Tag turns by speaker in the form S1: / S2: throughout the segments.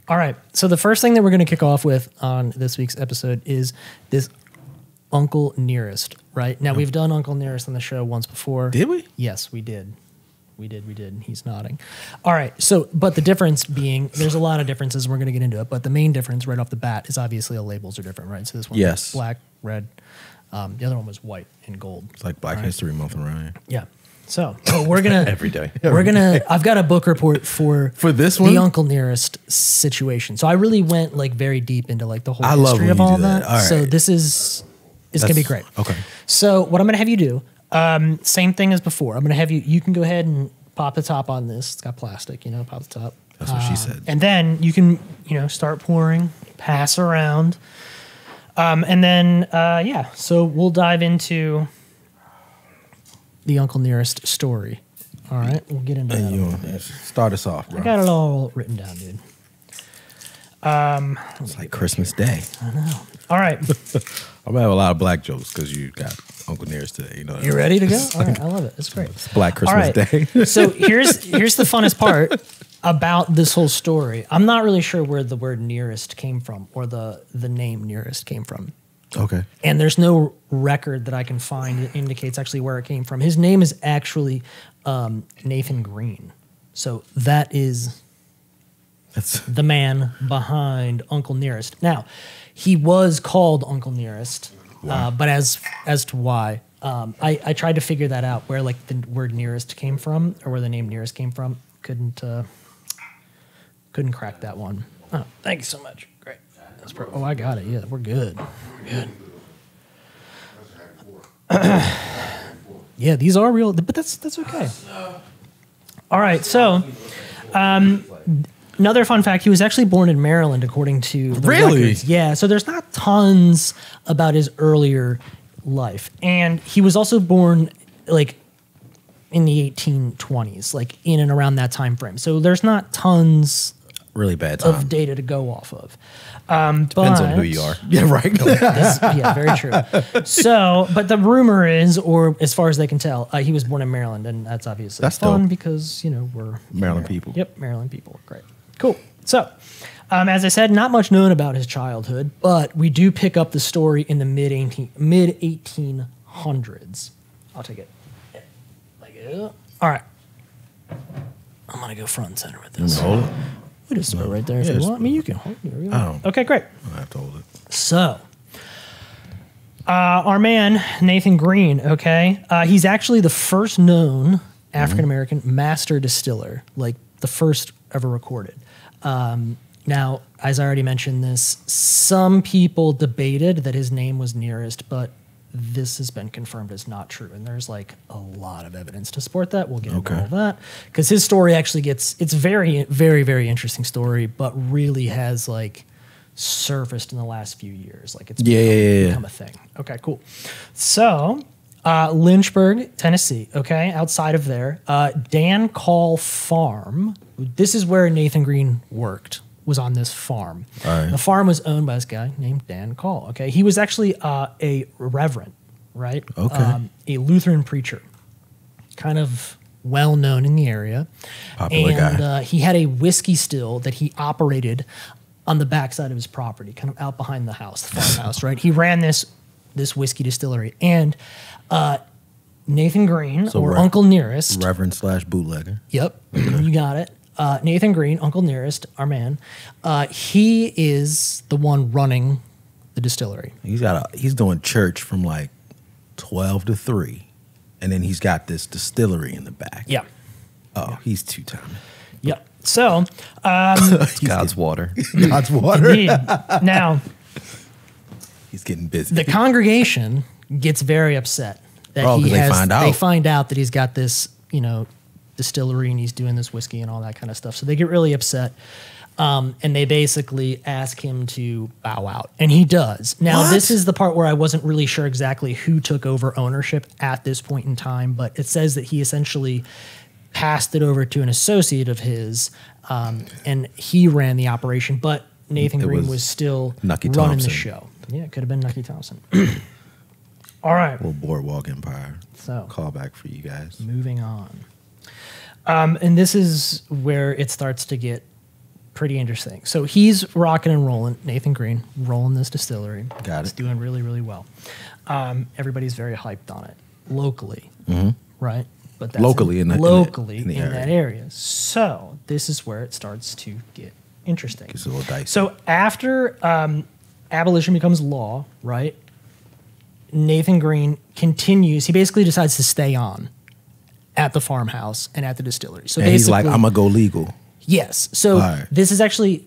S1: All right. So the first thing that we're going to kick off with on this week's episode is this Uncle Nearest, right? Now, we've done Uncle Nearest on the show once before.
S2: Did we?
S1: Yes, we did. We did. He's nodding. All right. So, but the difference being, there's a lot of differences. We're going to get into it. But the main difference right off the bat is obviously the labels are different, right? So this one was black, red. The other one was white and gold.
S2: It's like Black History Month around here.
S1: Yeah. So we're gonna
S3: every day.
S1: I've got a book report for
S2: this one,
S1: the Uncle Nearest situation. So I really went like very deep into like the whole
S2: I love
S1: history
S2: when
S1: of
S2: you
S1: all
S2: do
S1: that.
S2: that. All right.
S1: So this is gonna be great.
S2: Okay.
S1: So what I'm gonna have you do, same thing as before. I'm gonna have you can go ahead and pop the top on this. It's got plastic, pop the top.
S2: That's what she said.
S1: And then you can, start pouring, pass around. And then, so we'll dive into the Uncle Nearest story. All right, we'll get into that.
S2: Start us off, bro.
S1: I got it all written down, dude.
S2: It's like Christmas Day.
S1: I know. All right.
S2: I'm gonna have a lot of black jokes because you got Uncle Nearest today.
S1: You ready to go? All right, I love it. It's great.
S2: It's Black Christmas Day.
S1: So here's the funnest part about this whole story. I'm not really sure where the word nearest came from or the name Nearest came from.
S2: Okay.
S1: And there's no record that I can find that indicates actually where it came from. His name is actually Nathan Green. So that's the man behind Uncle Nearest. Now, he was called Uncle Nearest, but as to why, I tried to figure that out, where like the word Nearest came from or where the name Nearest came from. Couldn't crack that one. Oh, thank you so much. Great. I got it. Yeah, we're good. Good. Yeah, these are real, but that's okay. All right, so another fun fact: he was actually born in Maryland, according to the records. Yeah, so there's not tons about his earlier life, and he was also born like in the 1820s, like in and around that time frame. So there's not tons.
S2: Really bad time.
S1: Of data to go off of.
S2: Depends on who you are. Yeah, right.
S1: Yeah, very true. So, but the rumor is, or as far as they can tell, he was born in Maryland, and that's obviously fun dope. Because, we're
S2: Maryland people.
S1: Yep, Maryland people. Great. Cool. So, as I said, not much known about his childhood, but we do pick up the story in the mid 1800s. I'll take it. All right. I'm going to go front and center with this.
S2: Hold it.
S1: We just throw it right there if you want. I mean, you can hold it. Okay, great.
S2: I have to hold it.
S1: So, our man, Nathan Green, okay, he's actually the first known African-American master distiller, like the first ever recorded. Now, as I already mentioned this, some people debated that his name was Nearest, but this has been confirmed as not true. And there's like a lot of evidence to support that. We'll get into all that. Because his story actually it's very, very, very interesting story, but really has like surfaced in the last few years. Like it's become a thing. Okay, cool. So Lynchburg, Tennessee, okay, outside of there, Dan Call Farm. This is where Nathan Green worked. Was on this farm. Right. The farm was owned by this guy named Dan Call. Okay, he was actually a reverend, right?
S2: Okay,
S1: a Lutheran preacher, kind of well known in the area.
S2: Popular guy.
S1: He had a whiskey still that he operated on the backside of his property, kind of out behind the house, the farmhouse. Right? He ran this whiskey distillery, and Nathan Green, or Uncle Nearest,
S2: Reverend / bootlegger.
S1: Yep, you got it. Nathan Green, Uncle Nearest, our man, he is the one running the distillery.
S2: He's doing church from like 12 to 3, and then he's got this distillery in the back.
S1: Yeah.
S2: Oh, he's two-timing.
S1: Yep. So,
S3: God's water.
S2: God's water.
S1: Indeed. Now,
S2: he's getting busy.
S1: The congregation gets very upset that they find out that he's got this, distillery and he's doing this whiskey and all that kind of stuff. So they get really upset. And they basically ask him to bow out. And he does. Now, This is the part where I wasn't really sure exactly who took over ownership at this point in time, but it says that he essentially passed it over to an associate of his, and he ran the operation, but Nathan Green was still running the show. Yeah, it could have been Nucky Thompson. All right.
S2: Little Boardwalk Empire.
S1: So,
S2: callback for you guys.
S1: Moving on. And this is where it starts to get pretty interesting. So he's rocking and rolling, Nathan Green, rolling this distillery.
S2: Got
S1: It's
S2: it.
S1: doing really, really well. Everybody's very hyped on it locally, right? But that's
S2: Locally in the area.
S1: that area. So this is where it starts to get interesting.
S2: It's a little dicey.
S1: So after abolition becomes law, right? Nathan Green continues. He basically decides to stay on at the farmhouse and at the distillery. So
S2: and he's like,
S1: basically-
S2: I'm gonna go legal.
S1: Yes. So
S2: Right.
S1: this is actually,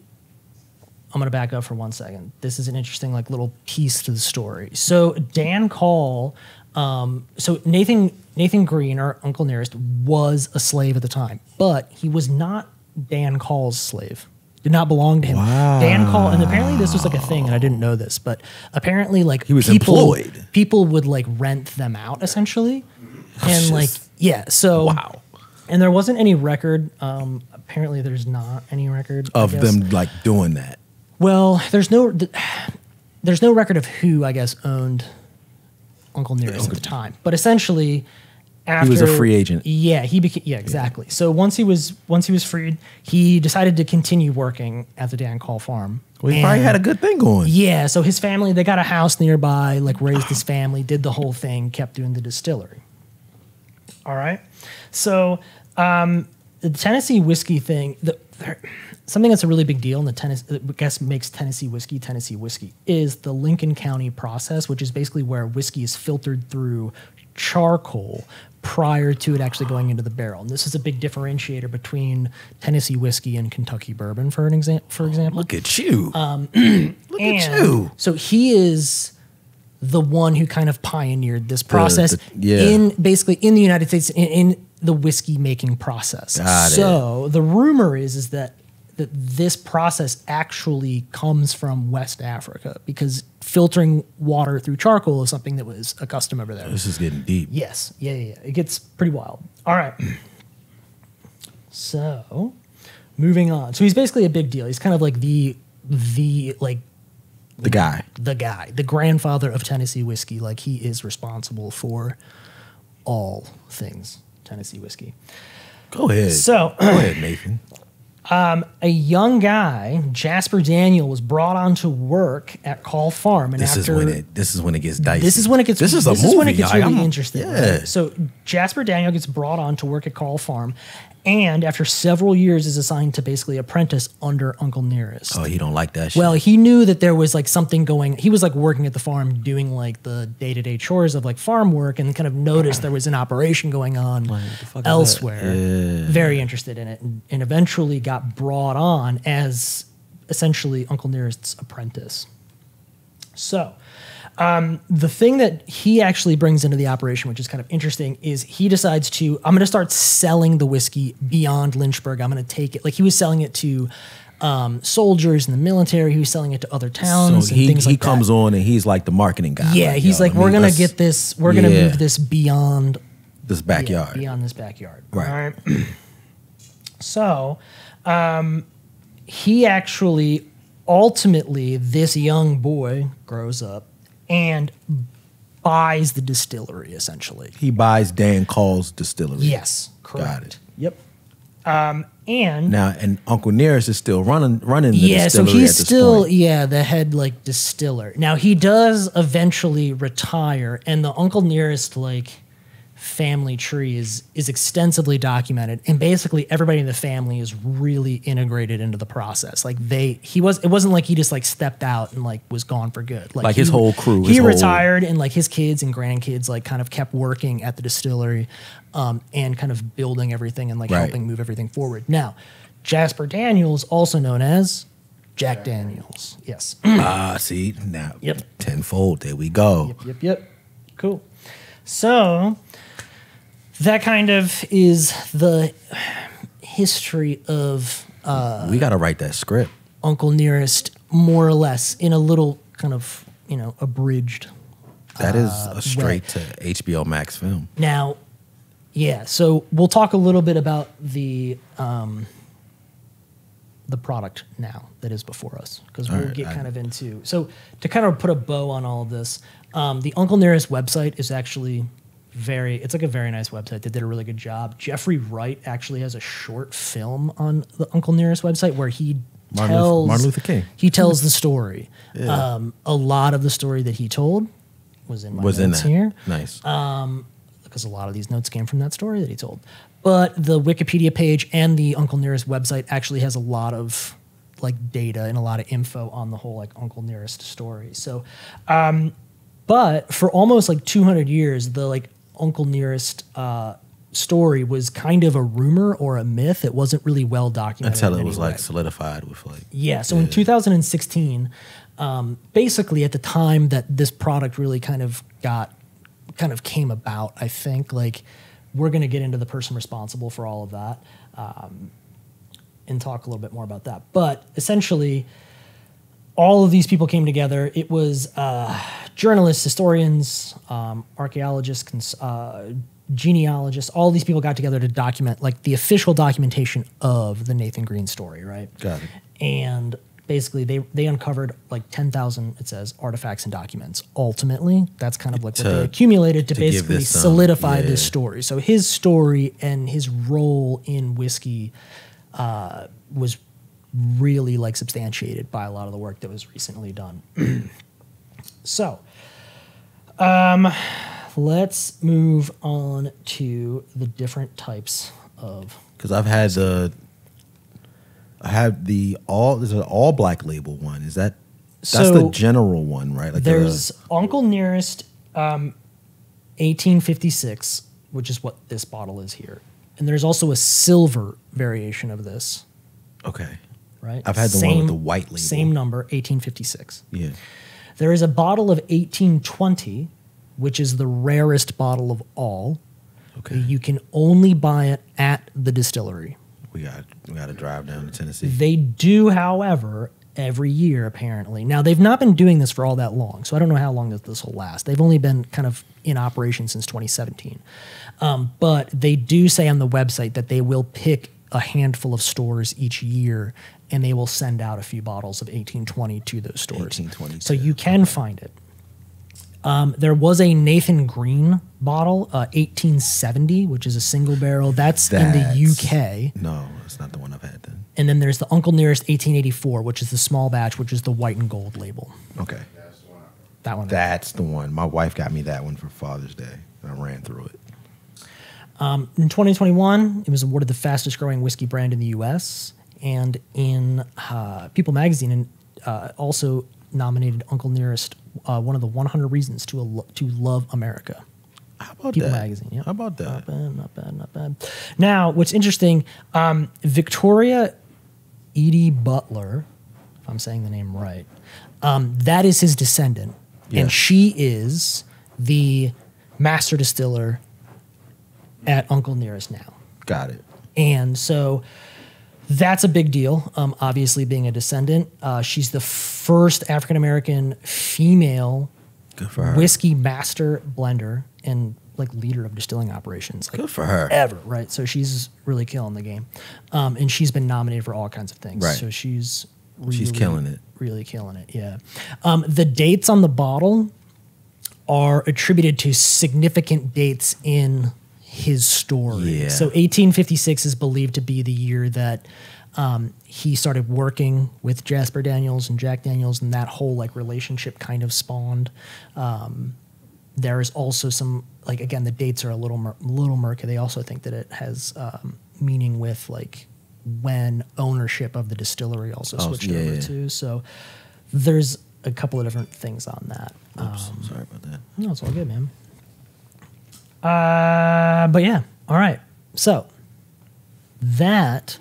S1: I'm going to back up for 1 second. This is an interesting like little piece to the story. So Dan Call, so Nathan Green, our Uncle Nearest, was a slave at the time, but he was not Dan Call's slave. Did not belong to him.
S2: Wow.
S1: Dan Call, and apparently this was like a thing, and I didn't know this, but apparently like
S2: He was employed.
S1: People would like rent them out essentially, and like so
S2: Wow.
S1: and there wasn't any record. Apparently, there's not any record I
S2: Of
S1: guess.
S2: them like doing that.
S1: Well, there's no record of who I guess owned Uncle Nearest at the time. But essentially, after
S2: was a free agent.
S1: Yeah, he became exactly. So once he was freed, he decided to continue working at the Dan Call farm.
S2: Well, he probably
S1: And-
S2: had a good thing going.
S1: yeah, so his family, they got a house nearby, like raised his family, did the whole thing, kept doing the distillery. All right. So the Tennessee whiskey thing, something that's a really big deal in that I guess makes Tennessee whiskey is the Lincoln County process, which is basically where whiskey is filtered through charcoal prior to it actually going into the barrel. And this is a big differentiator between Tennessee whiskey and Kentucky bourbon, for example.
S2: Look at you. Look at
S1: And
S2: you.
S1: so he is the one who kind of pioneered this process
S2: yeah.
S1: in the United States in the whiskey making process.
S2: Got it.
S1: So the rumor is that this process actually comes from West Africa because filtering water through charcoal is something that was a custom over there.
S2: This is getting deep.
S1: Yes. Yeah. It gets pretty wild. All right. So moving on. So he's basically a big deal. He's kind of like the
S2: guy.
S1: the grandfather of Tennessee whiskey. Like he is responsible for all things Tennessee whiskey.
S2: Go ahead.
S1: So
S2: Go ahead, Nathan.
S1: a young guy, Jasper Daniel, was brought on to work at Call Farm, and
S2: This is when it gets dicey.
S1: This is when it gets.
S2: This is a movie.
S1: This is when it gets
S2: like,
S1: really
S2: I'm-
S1: interesting.
S2: Yeah.
S1: Right? So Jasper Daniel gets brought on to work at Call Farm, and after several years is assigned to basically apprentice under Uncle Nearest.
S2: Oh, he don't like that shit.
S1: Well, he knew that there was like something going. He was like working at the farm, doing like the day-to-day chores of like farm work, and kind of noticed there was an operation going on elsewhere. Very interested in it, and eventually got brought on as essentially Uncle Nearest's apprentice. So, the thing that he actually brings into the operation, which is kind of interesting, is he decides I'm going to start selling the whiskey beyond Lynchburg. I'm going to take it, like he was selling it to soldiers in the military. He was selling it to other towns
S2: so
S1: and things like
S2: he comes
S1: that.
S2: on and he's like the marketing guy.
S1: Yeah, he's
S2: yo,
S1: like,
S2: I mean,
S1: we're going to
S2: let's-
S1: get this, we're going to
S2: Yeah.
S1: move this beyond
S2: this backyard.
S1: beyond this backyard.
S2: Right.
S1: All right. So, he actually, ultimately, this young boy grows up and buys the distillery, essentially.
S2: He buys Dan Call's distillery.
S1: Yes, correct.
S2: Got it.
S1: Yep. And
S2: Now, and Uncle Nearest is still running the
S1: yeah, so
S2: distillery
S1: he's
S2: at this
S1: still
S2: point.
S1: the head like distiller. Now he does eventually retire, and the Uncle Nearest like family tree is extensively documented, and basically everybody in the family is really integrated into the process. Like it wasn't like he just like stepped out and like was gone for good.
S2: Like his whole crew,
S1: he retired, and like his kids and grandkids like kind of kept working at the distillery, and kind of building everything and like
S2: Right.
S1: helping move everything forward. Now, Jasper Daniels, also known as Jack Daniels. Yes.
S2: See, now,
S1: Yep.
S2: tenfold, there we go.
S1: Yep. Cool. So that kind of is the history of
S2: We got to write that script.
S1: Uncle Nearest, more or less, in a little kind of, abridged.
S2: That is a straight to HBO Max film.
S1: Now, yeah, so we'll talk a little bit about the product now that is before us, because we'll
S2: right,
S1: get kind of into. So to kind of put a bow on all of this, the Uncle Nearest website is actually it's like a very nice website. They did a really good job. Jeffrey Wright actually has a short film on the Uncle Nearest website where he
S2: Martin Luther King.
S1: He tells the story.
S2: Yeah.
S1: A lot of the story that he told was in my notes here.
S2: Nice.
S1: Because a lot of these notes came from that story that he told. But the Wikipedia page and the Uncle Nearest website actually has a lot of like data and a lot of info on the whole like Uncle Nearest story. So, but for almost like 200 years, the like Uncle Nearest story was kind of a rumor or a myth. It wasn't really well documented
S2: until it was like solidified with like
S1: in 2016, basically at the time that this product really kind of came about, I think like we're going to get into the person responsible for all of that and talk a little bit more about that. But essentially, all of these people came together. It was journalists, historians, archaeologists, genealogists. All these people got together to document like the official documentation of the Nathan Green story, right?
S2: Got it.
S1: And basically, they uncovered like 10,000, it says, artifacts and documents. Ultimately, that's kind of like what they accumulated to basically solidify this story. So his story and his role in whiskey was really like substantiated by a lot of the work that was recently done. So, let's move on to the different types of.
S2: Because there's an all black label one. That's the general one, right? Like
S1: there's Uncle Nearest 1856, which is what this bottle is here. And there's also a silver variation of this.
S2: Okay.
S1: Right?
S2: I've had the one with the white label.
S1: Same number, 1856.
S2: Yeah.
S1: There is a bottle of 1820, which is the rarest bottle of all.
S2: Okay.
S1: You can only buy it at the distillery.
S2: We got to drive down to Tennessee.
S1: They do, however, every year apparently. Now they've not been doing this for all that long, so I don't know how long this will last. They've only been kind of in operation since 2017, but they do say on the website that they will pick a handful of stores each year, and they will send out a few bottles of 1820 to those stores.
S2: 1820.
S1: So you can find it. There was a Nathan Green bottle, 1870, which is a single barrel. That's in the UK.
S2: No, that's not the one I've had then.
S1: And then there's the Uncle Nearest 1884, which is the small batch, which is the white and gold label.
S2: Okay.
S1: That one.
S2: That's the one. My wife got me that one for Father's Day, and I ran through it.
S1: In 2021, it was awarded the fastest growing whiskey brand in the U.S. And in People magazine also nominated Uncle Nearest one of the 100 reasons to love America.
S2: How about
S1: People
S2: that?
S1: magazine, yeah.
S2: How about that?
S1: Not bad. Now, what's interesting, Victoria Edie Butler, if I'm saying the name right, that is his descendant.
S2: Yeah.
S1: And she is the master distiller at Uncle Nearest now.
S2: Got it.
S1: And so that's a big deal, obviously being a descendant. She's the first African-American female
S2: Good for her.
S1: whiskey master blender and like leader of distilling operations. Like,
S2: Good for her.
S1: Ever, right? So she's really killing the game. And she's been nominated for all kinds of things.
S2: Right.
S1: So she's
S2: killing it.
S1: Really killing it, yeah. The dates on the bottle are attributed to significant dates in his story.
S2: Yeah.
S1: So 1856 is believed to be the year that he started working with Jasper Daniels and Jack Daniels, and that whole like relationship kind of spawned. There is also some, like, again, the dates are a little murky. They also think that it has meaning with like when ownership of the distillery also switched over to. So there's a couple of different things on that.
S2: Oops, sorry about that.
S1: No, it's all good, man. But yeah, all right. So that,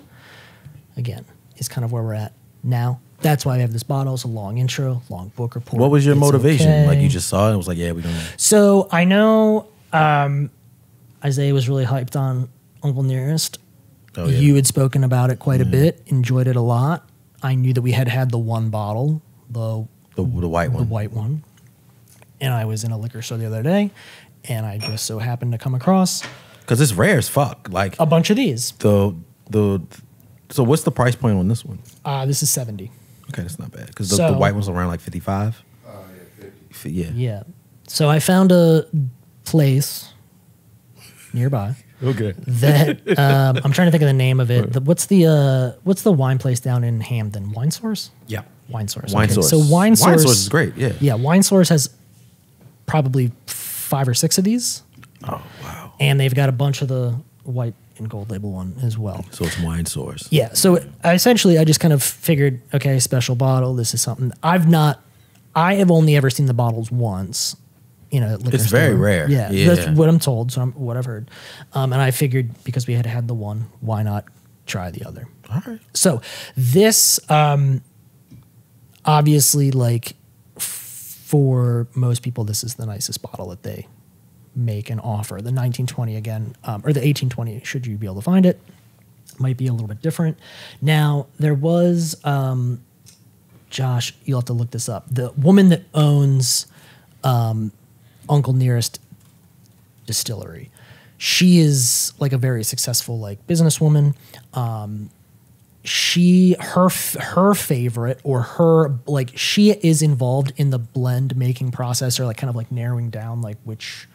S1: again, is kind of where we're at now. That's why we have this bottle. It's a long intro, long book report.
S2: What was your
S1: It's
S2: motivation?
S1: okay.
S2: Like you just saw it and was like, yeah, we're going to.
S1: So I know Isaiah was really hyped on Uncle Nearest.
S2: Oh, yeah.
S1: You had spoken about it quite a bit, enjoyed it a lot. I knew that we had the one bottle, the
S2: white one.
S1: The white one. And I was in a liquor store the other day, and I just so happened to come across
S2: Because it's rare as fuck. Like
S1: a bunch of these.
S2: So what's the price point on this one?
S1: This is 70.
S2: Okay, that's not bad. Because the white one's around like 55.
S4: Yeah, 50.
S2: Yeah.
S1: Yeah. So I found a place nearby
S2: Okay.
S1: that I'm trying to think of the name of it. What's the wine place down in Hamden? Wine Source?
S2: Yeah.
S1: Wine Source.
S2: Wine
S1: Okay.
S2: Source.
S1: So Wine Source.
S2: Wine Source is great. Yeah.
S1: Yeah, Wine Source has probably 5 or 6 of these.
S2: Oh wow.
S1: And they've got a bunch of the white and gold label one as well.
S2: So it's Wine Source.
S1: Yeah. So I just kind of figured, okay, special bottle. This is something I have only ever seen the bottles once. You know, at liquor
S2: It's very
S1: store.
S2: rare.
S1: Yeah,
S2: Yeah.
S1: that's what I'm told. So what I've heard, and I figured because we had the one, why not try the other?
S2: All right.
S1: So this, obviously, like for most people, this is the nicest bottle that they make and offer. The 1920 again, or the 1820, should you be able to find it, might be a little bit different. Now there was, Josh, you'll have to look this up. The woman that owns Uncle Nearest Distillery, she is like a very successful like businesswoman. Her favorite, or her, like, she is involved in the blend making process, or like kind of like narrowing down like which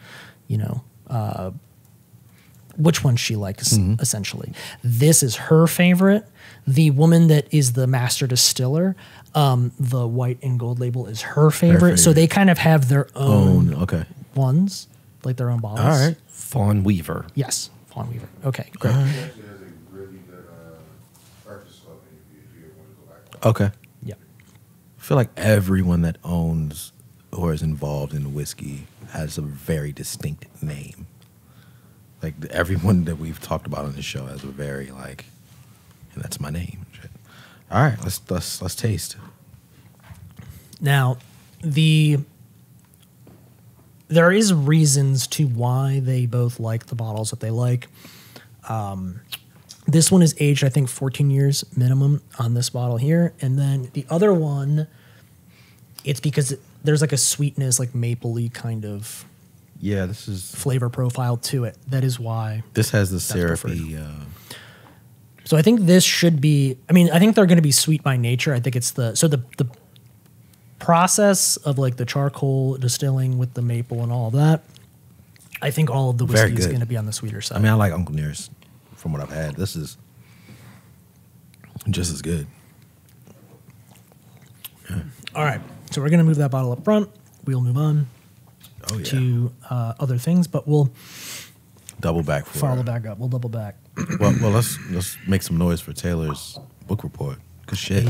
S1: one she likes, essentially. This is her favorite. The woman that is the master distiller, the white and gold label, is her favorite. So they kind of have their own
S2: Okay.
S1: ones, like their own bottles.
S2: All right.
S3: Fawn Weaver.
S1: Yes, Fawn Weaver. Okay, great.
S4: He actually has a really good breakfast club if you ever want to go back.
S2: Okay.
S1: Yeah.
S2: I feel like everyone that owns or is involved in whiskey has a very distinct name. Like everyone that we've talked about on this show has a very like, and that's my name. Shit. All right, let's taste.
S1: Now, there is reasons to why they both like the bottles that they like. This one is aged, I think, 14 years minimum on this bottle here. And then the other one, it's because there's like a sweetness, like maple-y kind of
S2: Yeah, this is.
S1: flavor profile to it. That is why.
S2: This has the
S1: preferred.
S2: syrupy.
S1: So I think this should be, I mean, I think they're going to be sweet by nature. I think it's the process of like the charcoal distilling with the maple and all of that. I think all of the
S2: Very
S1: whiskey is
S2: good.
S1: going to be on the sweeter side.
S2: I mean, I like Uncle Nearest from what I've had. This is just as good.
S1: All right. So we're going to move that bottle up front. We'll move on
S2: Oh yeah.
S1: to other things, but we'll
S2: Double back for
S1: follow back up. We'll double back.
S2: Well, let's make some noise for Taylor's book report. Good shit.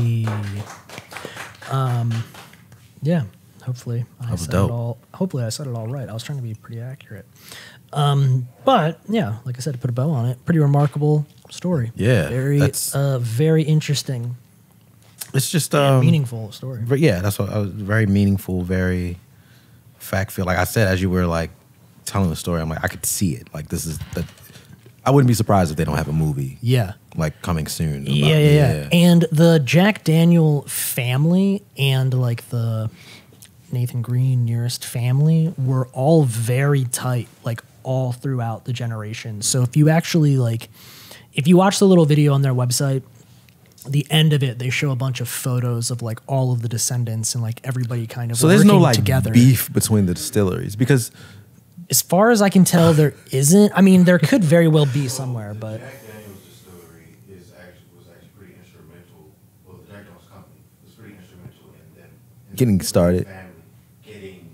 S1: Yeah. Hopefully I
S2: was
S1: said
S2: dope.
S1: it all. Hopefully I said it all right. I was trying to be pretty accurate. But yeah, like I said, to put a bow on it, pretty remarkable story.
S2: Yeah,
S1: Very,
S2: that's-
S1: very interesting,
S2: It's just
S1: and meaningful story.
S2: But yeah, that's what I was very meaningful, very fact filled. Like I said, as you were like telling the story, I'm like, I could see it. Like this is the. I wouldn't be surprised if they don't have a movie
S1: Yeah.
S2: like coming soon. about-
S1: Yeah. And the Jack Daniel family and like the Nathan Green Nearest family were all very tight, like all throughout the generations. So if you actually if you watch the little video on their website, the end of it, they show a bunch of photos of like all of the descendants and like everybody kind of
S2: So there's no
S1: working
S2: like
S1: together.
S2: beef between the distilleries because
S1: As far as I can tell, there isn't. I mean, there could very well be somewhere, but
S4: Jack Daniel's distillery was actually pretty instrumental. Well, the Jack Daniel's company was pretty instrumental in them
S2: Getting started.
S4: family getting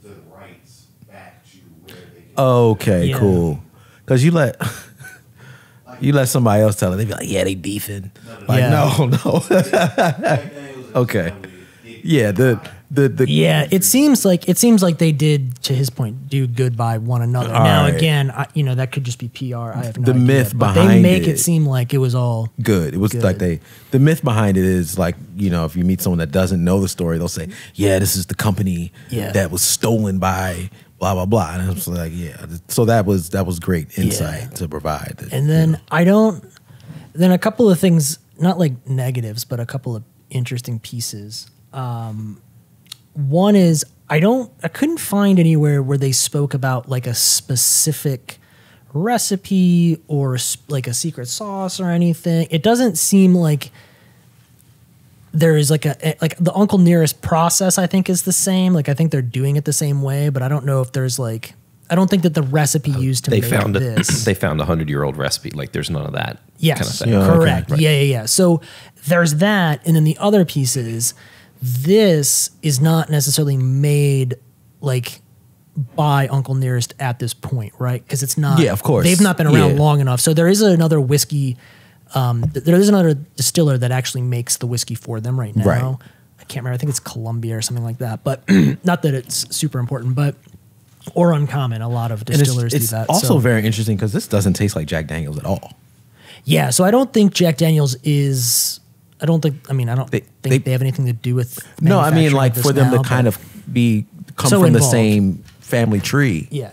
S4: the rights back to where they can.
S2: okay,
S1: Yeah.
S2: cool. Because you let somebody else tell it, they be like, yeah, they beefing. Like
S1: Yeah.
S2: no.
S4: Jack Daniel's and
S2: Okay.
S4: his family did
S2: Yeah, the
S1: yeah, it seems like they did, to his point, do good by one another.
S2: All
S1: Now,
S2: right.
S1: again, that could just be PR. I have no
S2: The
S1: idea.
S2: myth
S1: But they
S2: behind
S1: make it
S2: it.
S1: seem like it was all
S2: good. It was
S1: Good.
S2: like the myth behind it is like, if you meet someone that doesn't know the story, they'll say, yeah, this is the company
S1: Yeah.
S2: that was stolen by blah, blah, blah. And I was like, yeah. So that was great insight
S1: Yeah.
S2: to provide.
S1: And then then a couple of things, not like negatives, but a couple of interesting pieces. One is I couldn't find anywhere where they spoke about like a specific recipe or like a secret sauce or anything. It doesn't seem like there is like the Uncle Nearest process, I think, is the same. Like I think they're doing it the same way, but I don't know if there's like I don't think that the recipe used to
S3: They
S1: make
S3: found
S1: this.
S3: they found a 100-year-old recipe. Like there's none of that
S1: Yes,
S3: kind of thing.
S2: Yeah.
S1: correct.
S2: Okay, right.
S1: Yeah. So there's that, and then the other piece is this is not necessarily made like by Uncle Nearest at this point, right? Because it's not.
S2: Yeah, of course.
S1: They've not been around
S2: Yeah.
S1: long enough. So there is another whiskey. There is another distiller that actually makes the whiskey for them right now.
S2: Right.
S1: I can't remember. I think it's Columbia or something like that. But not that it's super important, but or uncommon. A lot of
S2: And
S1: distillers
S2: it's
S1: do that.
S2: also
S1: so.
S2: very interesting because this doesn't taste like Jack Daniels at all.
S1: Yeah, so I don't think Jack Daniels is. I don't think they have anything to do with.
S2: No, I mean
S1: manufacturing
S2: like
S1: of this
S2: for them
S1: now,
S2: to kind
S1: but-
S2: of come
S1: So
S2: from the
S1: involved.
S2: same family tree.
S1: Yeah.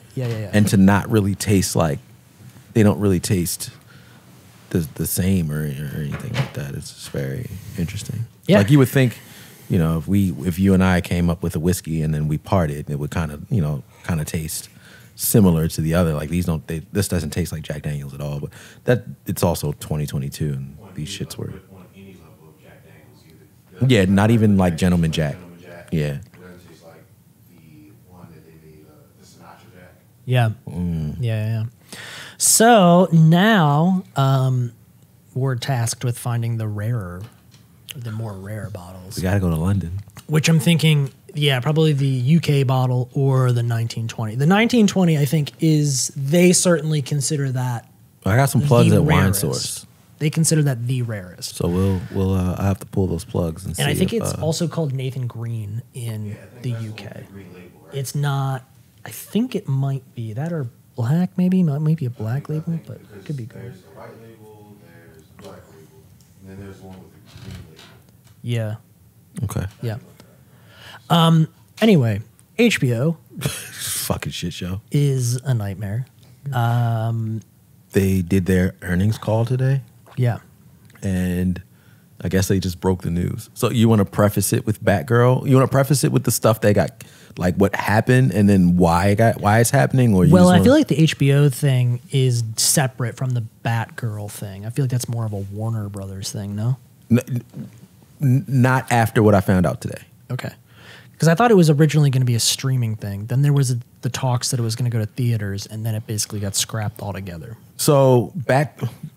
S2: And to not really taste like they don't really taste the same or anything like that. It's just very interesting.
S1: Yeah.
S2: Like you would think, you know, if you and I came up with a whiskey and then we parted, it would kind of taste similar to the other. Like this doesn't taste like Jack Daniels at all. But that it's also 2022 and these shits were.
S4: On any level of Jack Daniels either.
S2: Yeah, not even like Gentleman Jack.
S4: Gentleman Jack.
S2: Yeah.
S4: It doesn't taste like the one that they made, the Sinatra Jack.
S1: Yeah. Yeah. So now we're tasked with finding the more rare bottles,
S2: We got to go to London.
S1: which I'm thinking, yeah, probably the UK bottle or the 1920. The 1920, I think, they certainly consider that
S2: I got some plugs
S1: the
S2: at Wine
S1: rarest.
S2: Source.
S1: They consider that the rarest.
S2: So we'll I have to pull those plugs and see.
S1: And I think
S2: if,
S1: it's also called Nathan Green in the UK. It's not. I think it might be that or black, maybe. Might be a black label, but it could be gold.
S4: There's a white label, there's a black label, and then there's one with a green label.
S1: Yeah.
S2: okay.
S1: Yeah. Anyway, HBO
S2: Fucking shit show.
S1: is a nightmare.
S2: They did their earnings call today,
S1: Yeah.
S2: and I guess they just broke the news. So you want to preface it with Batgirl? You want to preface it with the stuff they got, like what happened, and then why it's happening? Or
S1: Well, I feel like the HBO thing is separate from the Batgirl thing. I feel like that's more of a Warner Brothers thing, no?
S2: not after what I found out today.
S1: Okay. Because I thought it was originally going to be a streaming thing. Then there was the talks that it was going to go to theaters, and then it basically got scrapped altogether.
S2: So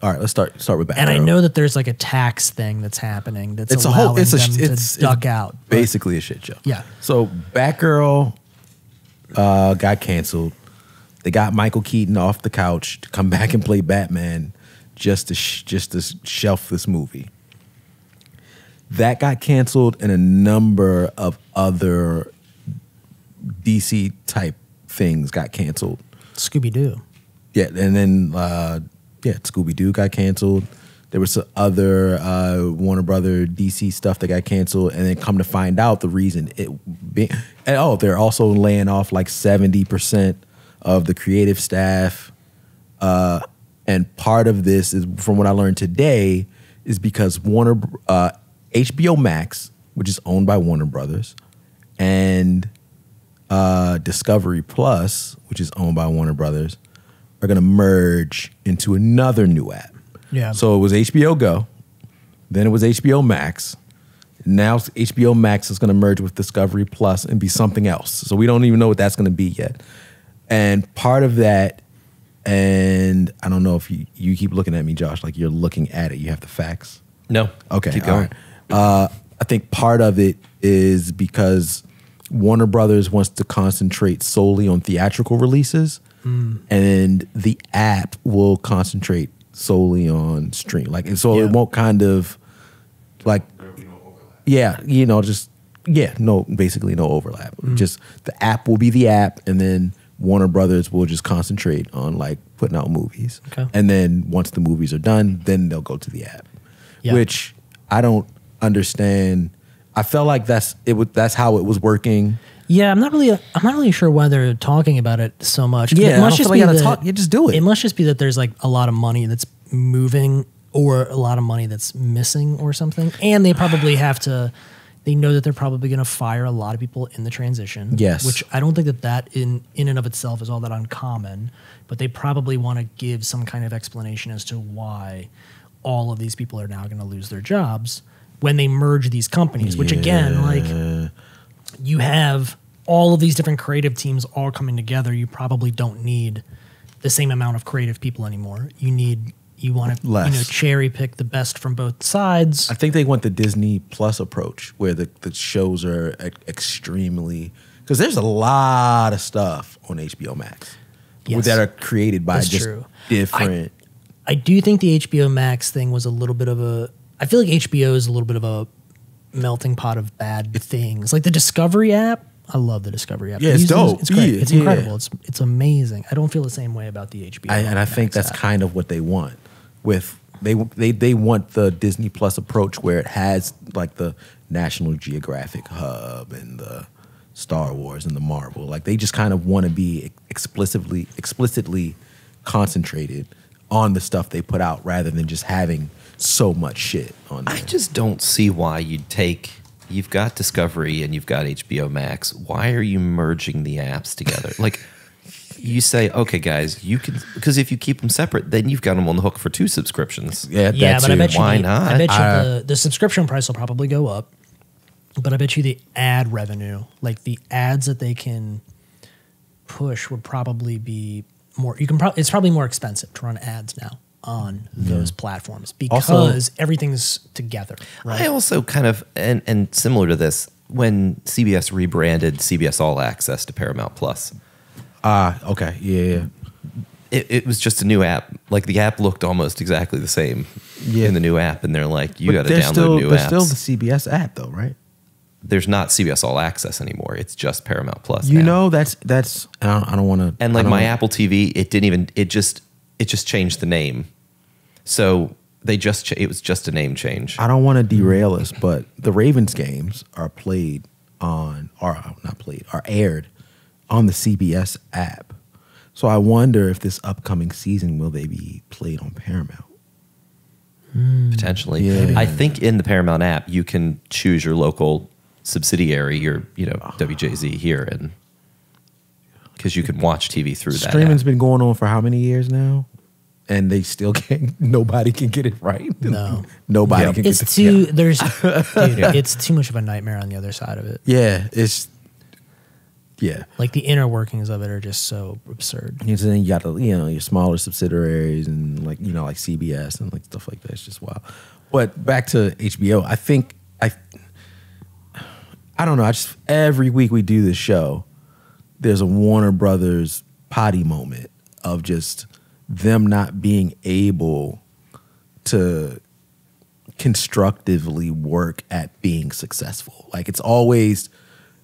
S2: all right, let's start with Batgirl.
S1: And I know that there's like a tax thing that's happening that's
S2: it's a
S1: allowing
S2: whole it's
S1: them to duck out. but-
S2: basically a shit show.
S1: Yeah.
S2: So Batgirl got canceled. They got Michael Keaton off the couch to come back and play Batman just to shelf this movie. That got canceled, and a number of other DC type things got canceled.
S1: Scooby-Doo.
S2: Yeah, and then Scooby-Doo got canceled. There was some other Warner Brother DC stuff that got canceled, and then come to find out the reason they're also laying off like 70% of the creative staff, and part of this is, from what I learned today, is because HBO Max, which is owned by Warner Brothers, and Discovery Plus, which is owned by Warner Brothers, are going to merge into another new app.
S1: Yeah.
S2: So it was HBO Go, then it was HBO Max. Now HBO Max is going to merge with Discovery Plus and be something else. So we don't even know what that's going to be yet. And part of that, and I don't know if you keep looking at me, Josh, like you're looking at it. You have the facts.
S3: No.
S2: Okay.
S3: Keep
S2: all
S3: going.
S2: right. I think part of it is because Warner Brothers wants to concentrate solely on theatrical releases, and the app will concentrate solely on stream. Like, and so
S1: Yeah.
S2: it won't kind of like,
S4: There'll be no overlap.
S2: basically no overlap. Just the app will be the app, and then Warner Brothers will just concentrate on like putting out movies.
S1: Okay.
S2: And then once the movies are done, then they'll go to the app.
S1: Yeah.
S2: Which I don't understand. I felt like that's how it was working.
S1: Yeah, I'm not really sure why they're talking about it so much.
S2: Yeah,
S1: it must
S2: I don't
S1: just
S2: feel
S1: be
S2: like I gotta
S1: that-
S2: talk. Yeah, just do it.
S1: It must just be that there's like a lot of money that's moving or a lot of money that's missing or something. And they probably have to. They know that they're probably going to fire a lot of people in the transition.
S2: Yes.
S1: Which I don't think that in and of itself is all that uncommon. But they probably want to give some kind of explanation as to why all of these people are now going to lose their jobs when they merge these companies. Which again, like you have all of these different creative teams all coming together, you probably don't need the same amount of creative people anymore. You want to
S2: Less.
S1: cherry pick the best from both sides.
S2: I think they want the Disney Plus approach where the shows are extremely, because there's a lot of stuff on HBO Max
S1: Yes.
S2: that are created by
S1: That's
S2: just
S1: true.
S2: different.
S1: I do think the HBO Max thing was a little bit of a. I feel like HBO is a little bit of a melting pot of bad things. Like the Discovery app. I love the Discovery app.
S2: Yeah, it's dope.
S1: It's great.
S2: Yeah,
S1: It's
S2: yeah.
S1: incredible. It's amazing. I don't feel the same way about the HBO.
S2: And I think
S1: Max
S2: that's
S1: app.
S2: kind of what they want. With they want the Disney Plus approach where it has like the National Geographic hub and the Star Wars and the Marvel. Like they just kind of want to be explicitly concentrated on the stuff they put out rather than just having so much shit on there.
S3: I just don't see why you've got Discovery and you've got HBO Max. Why are you merging the apps together? Like you say, okay, guys, you can, because if you keep them separate, then you've got them on the hook for 2 subscriptions.
S1: Yeah,
S2: that
S1: but I
S2: too.
S1: bet you.
S3: Why not?
S1: I bet you the subscription price will probably go up. But I bet you the ad revenue, like the ads that they can push, would probably be more. It's probably more expensive to run ads now on those platforms because
S2: Also-
S1: everything's together. Right?
S3: I also kind of, and similar to this, when CBS rebranded CBS All Access to Paramount Plus,
S2: Okay, yeah.
S3: it was just a new app. Like the app looked almost exactly the same in the new app, and they're like, you got to download new
S2: There's
S3: apps.
S2: still the CBS app though, right?
S3: There's not CBS All Access anymore. It's just Paramount Plus.
S2: You
S3: now.
S2: know, that's I don't want to.
S3: And like my Apple TV, it just changed the name. So it was just a name change.
S2: I don't want to derail us, but the Ravens games are aired on the CBS app. So I wonder if this upcoming season will they be played on Paramount?
S3: Potentially.
S2: Yeah.
S3: I think in the Paramount app you can choose your local subsidiary, your WJZ here, and because you can watch TV through that.
S2: Streaming's
S3: app.
S2: been going on for how many years now? And they still can't. Nobody can get it right.
S1: No.
S2: Nobody
S3: Yep.
S2: can get
S1: It's
S2: it.
S1: too. There's. Dude, it's too much of a nightmare on the other side of it.
S2: Yeah, it's yeah.
S1: Like the inner workings of it are just so absurd.
S2: And then you got your smaller subsidiaries and like CBS and like stuff like that. It's just wild. But back to HBO, I think I don't know. I just every week we do this show, there's a Warner Brothers potty moment of just them not being able to constructively work at being successful. Like it's always,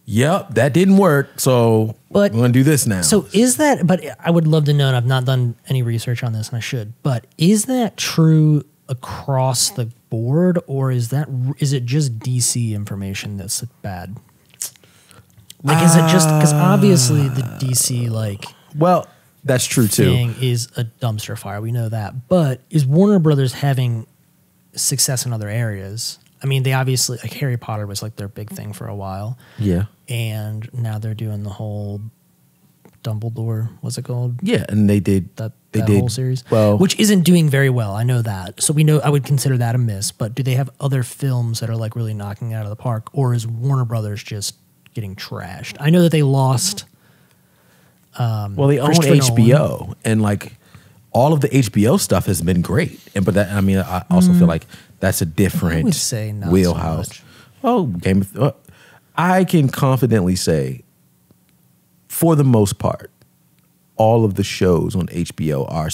S2: yep, that didn't work, so
S1: But-
S2: we're gonna do this now.
S1: So is that? But I would love to know. And I've not done any research on this, and I should. But is that true across the board, or is it just DC information that's bad? Like, is it just because obviously the DC
S2: well, that's true too.
S1: thing is a dumpster fire. We know that. But is Warner Brothers having success in other areas? I mean, they obviously, like Harry Potter was like their big thing for a while.
S2: Yeah.
S1: And now they're doing the whole Dumbledore, what's it called?
S2: Yeah, and they did
S1: That
S2: they
S1: that
S2: did
S1: whole series.
S2: well.
S1: Which isn't doing very well. I know that. So we know I would consider that a miss. But do they have other films that are like really knocking it out of the park? Or is Warner Brothers just getting trashed? I know that they lost
S2: well, they own
S1: Christopher
S2: HBO, and like all of the HBO stuff has been great. And but that I also feel like that's a different
S1: I would say not so
S2: wheelhouse.
S1: much.
S2: Oh, I can confidently say, for the most part, all of the shows on HBO are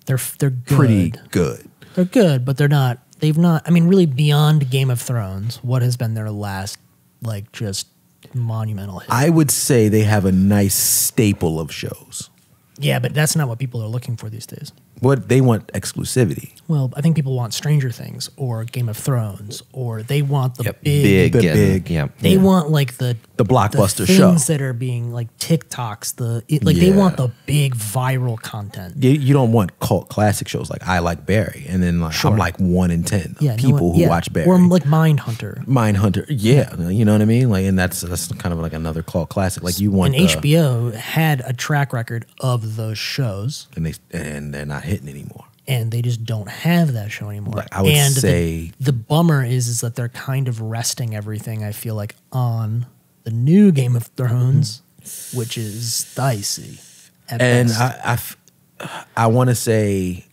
S1: They're good.
S2: pretty good.
S1: They're good, but they're not. They've not. I mean, really, beyond Game of Thrones, what has been their last like just monumental hit?
S2: I would say they have a nice staple of shows.
S1: Yeah, but that's not what people are looking for these days.
S2: What they want exclusivity.
S1: Well, I think people want Stranger Things or Game of Thrones, or they want the
S3: Yep,
S1: big.
S2: The
S3: and-
S2: big.
S3: Yeah.
S1: They want like the
S2: blockbuster
S1: things
S2: show.
S1: that are being like TikToks. They
S2: Yeah.
S1: want the big viral content.
S2: You don't want cult classic shows like I Like Barry, and then like
S1: Sure.
S2: I'm like 1 in 10
S1: Yeah,
S2: people who watch Barry.
S1: or like Mindhunter.
S2: Mindhunter, yeah, you know what I mean. Like, and that's kind of like another cult classic. Like you want,
S1: And HBO had a track record of those shows,
S2: and they're not hitting anymore.
S1: and they just don't have that show anymore.
S2: Like, I would
S1: and
S2: say-
S1: the bummer is that they're kind of resting everything, I feel like, on the new Game of Thrones, which is dicey.
S2: And I want to say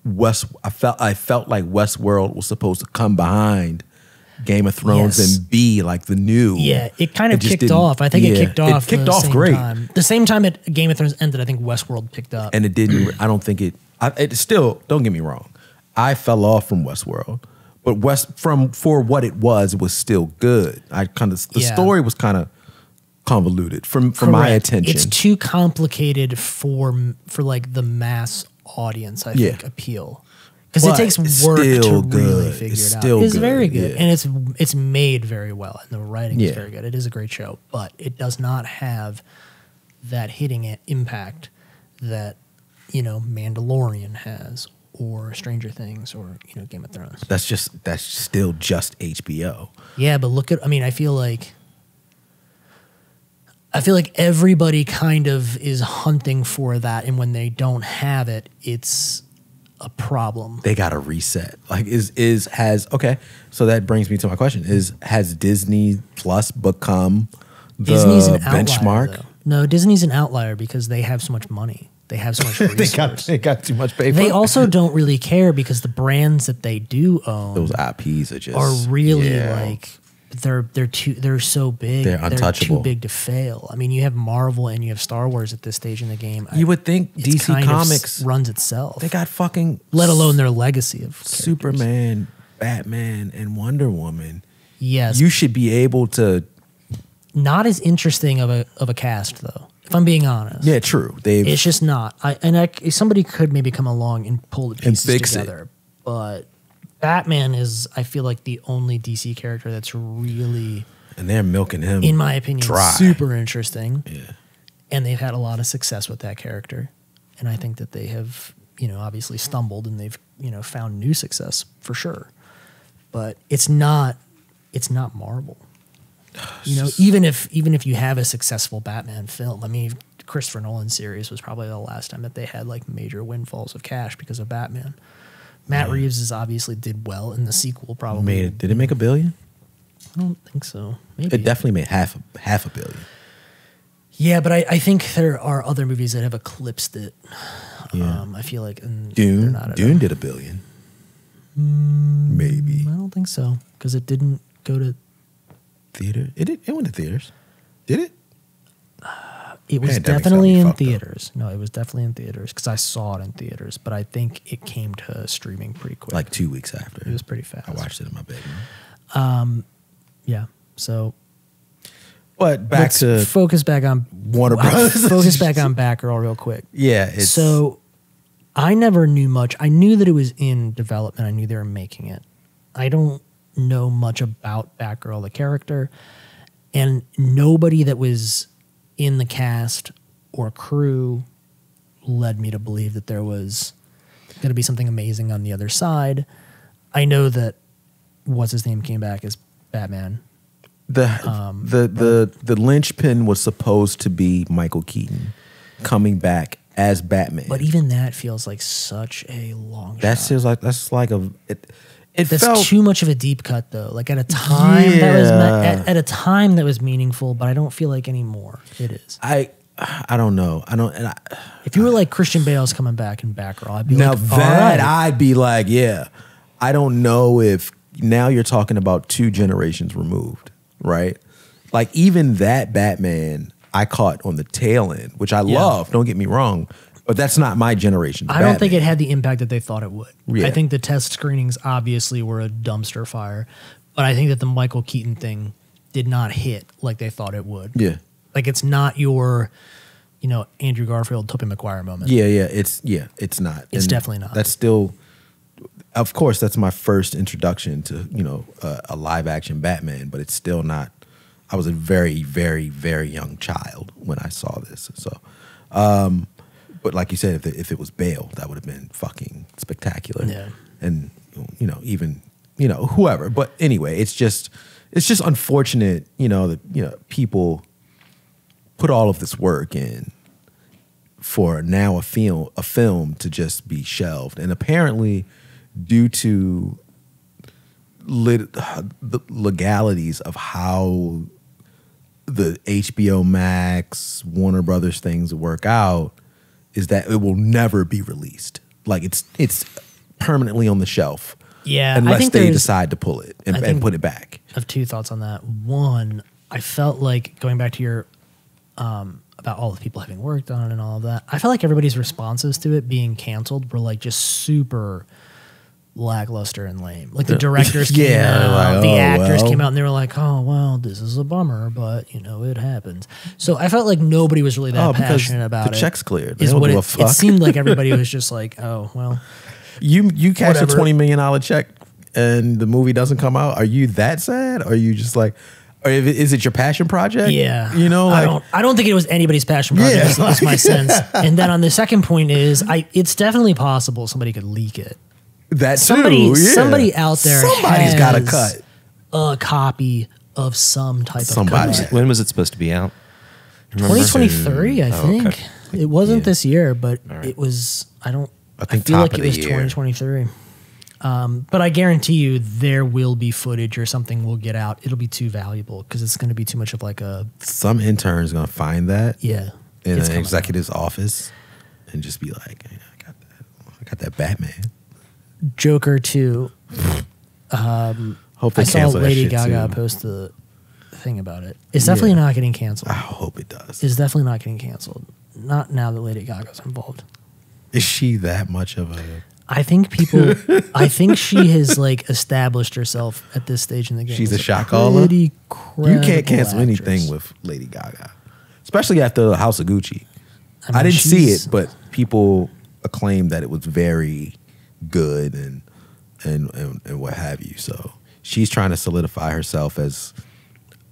S2: I felt like Westworld was supposed to come behind Game of Thrones and be like the new.
S1: Yeah, it kind of kicked off. I think it kicked off.
S2: It kicked off great.
S1: The same time Game of Thrones ended, I think Westworld picked up.
S2: And it didn't. I don't think it. It still. Don't get me wrong. I fell off from Westworld, but for what it was still good. The story was kind of convoluted from my attention.
S1: It's too complicated for like the mass audience. I think appeal. Because it takes work to really figure it out. It's very good. And it's made very well. And the writing is very good. It is a great show. But it does not have that hitting impact that, Mandalorian has, or Stranger Things, or, Game of Thrones.
S2: That's still just HBO.
S1: Yeah, but I feel like everybody kind of is hunting for that. And when they don't have it, it's a problem.
S2: They got to reset. Like okay. So that brings me to my question: has Disney Plus become the
S1: Disney's an
S2: benchmark?
S1: Outlier, no, Disney's an outlier because they have so much money. They have so much resource.
S2: they got too much paper.
S1: They also don't really care because the brands that they do own,
S2: those IPs are
S1: really like they're so big.
S2: They're untouchable.
S1: They're too big to fail. I mean, you have Marvel and you have Star Wars at this stage in the game.
S2: You would think DC Comics
S1: runs itself.
S2: They got fucking,
S1: let alone their legacy of
S2: Superman, Batman, and Wonder Woman.
S1: Yes,
S2: you should be able to.
S1: Not as interesting of a cast though. If I'm being honest.
S2: Yeah, true.
S1: It's just not. Somebody could maybe come along and pull the pieces together, but Batman is, I feel like, the only DC character that's really,
S2: and they're milking him,
S1: in my opinion,
S2: dry.
S1: Super interesting.
S2: Yeah,
S1: and they've had a lot of success with that character, and I think that they have, obviously stumbled and they've, found new success for sure, but it's not Marvel. Even if you have a successful Batman film, I mean, Christopher Nolan's series was probably the last time that they had like major windfalls of cash because of Batman. Matt Reeves obviously did well in the sequel. Probably
S2: did it make $1 billion?
S1: I don't think so. Maybe.
S2: It definitely made half $1 billion.
S1: Yeah, but I think there are other movies that have eclipsed it.
S2: Yeah.
S1: I feel like
S2: Dune did $1 billion. Maybe.
S1: I don't think so because it didn't go to
S2: theater. It went to theaters. Did it?
S1: It was definitely in theaters. No, it was definitely in theaters because I saw it in theaters. But I think it came to streaming pretty quick.
S2: Like 2 weeks after.
S1: It was pretty fast.
S2: I watched it in my bedroom.
S1: Yeah. So,
S2: but
S1: focus back on
S2: Warner Brothers.
S1: Focus back on Batgirl real quick.
S2: Yeah.
S1: So, I never knew much. I knew that it was in development. I knew they were making it. I don't know much about Batgirl, the character, and nobody that was in the cast or crew led me to believe that there was going to be something amazing on the other side. I know that what's his name came back as Batman.
S2: The linchpin was supposed to be Michael Keaton coming back as Batman,
S1: but even that feels like such a long.
S2: That's like a.
S1: That's felt too much of a deep cut, though. Like at a time that was at a time that was meaningful, but I don't feel like anymore it is.
S2: I don't know.
S1: If you were like Christian Bale's coming back in Batgirl, I'd be
S2: now
S1: like,
S2: that I'd be like, yeah. I don't know if now you're talking about 2 generations removed, right? Like even that Batman I caught on the tail end, which I love. Don't get me wrong. But that's not my generation.
S1: I don't think it had the impact that they thought it would.
S2: Yeah.
S1: I think the test screenings obviously were a dumpster fire, but I think that the Michael Keaton thing did not hit like they thought it would.
S2: Yeah.
S1: Like it's not your, Andrew Garfield, Tobey Maguire moment.
S2: Yeah. It's not.
S1: It's definitely not.
S2: That's still, of course, that's my first introduction to, a live action Batman, but it's still not. I was a very, very, very young child when I saw this. So, but like you said, if it was Bale, that would have been fucking spectacular.
S1: Yeah.
S2: And even whoever. But anyway, it's just unfortunate, that people put all of this work in for now a film to just be shelved. And apparently, due to the legalities of how the HBO Max, Warner Brothers things work out is that it will never be released. Like it's permanently on the shelf.
S1: Yeah, I
S2: unless
S1: think
S2: they decide to pull it and put it back.
S1: I have two thoughts on that. One, I felt like going back to your about all the people having worked on it and all of that. I felt like everybody's responses to it being canceled were like just super lackluster and lame. Like the directors came out,
S2: like,
S1: the actors came out, and they were like, "Oh well, this is a bummer, but you know it happens." So I felt like nobody was really that passionate about
S2: the
S1: it.
S2: Check's cleared.
S1: Is
S2: They don't
S1: what
S2: give a
S1: it
S2: fuck.
S1: seemed like. Everybody was just like, "Oh well."
S2: You cash a
S1: Whatever.
S2: $20 million check and the movie doesn't come out. Are you that sad? Or are you just like, or is it your passion project?
S1: Yeah,
S2: you know, like,
S1: I don't think it was anybody's passion project.
S2: Yeah,
S1: That's my sense. And then on the second point is, it's definitely possible somebody could leak it.
S2: that
S1: Somebody out there,
S2: somebody's got a
S1: has
S2: cut.
S1: a copy of some type
S2: Somebody.
S1: of cut.
S3: When was it supposed to be out? Remember?
S1: 2023, I think.
S3: okay.
S1: It wasn't
S2: Yeah.
S1: this year, but
S3: right.
S1: it was. I
S2: think
S1: feel
S2: top
S1: like
S2: of
S1: it
S2: the
S1: was
S2: year.
S1: 2023. But I guarantee you, there will be footage or something will get out. It'll be too valuable because it's going to be too much of like a
S2: Some intern's gonna find that
S1: yeah.
S2: in
S1: it's
S2: an
S1: coming
S2: executive's office and just be like, hey, I got that Batman.
S1: out. Joker 2.
S2: Hope they
S1: I saw
S2: cancel that
S1: Lady
S2: shit
S1: Gaga
S2: too.
S1: post the thing about it. It's definitely not getting canceled.
S2: I hope it does.
S1: It's definitely not getting canceled. Not now that Lady Gaga's involved.
S2: Is she that much of a?
S1: I think people. I think she has like established herself at this stage in the game.
S2: She's
S1: as
S2: a shot caller?
S1: pretty
S2: You
S1: credible
S2: can't cancel
S1: actress.
S2: anything with Lady Gaga, especially after House of Gucci.
S1: mean,
S2: I didn't see
S1: she's-
S2: it, but people acclaimed that it was very good and what have you. So she's trying to solidify herself as,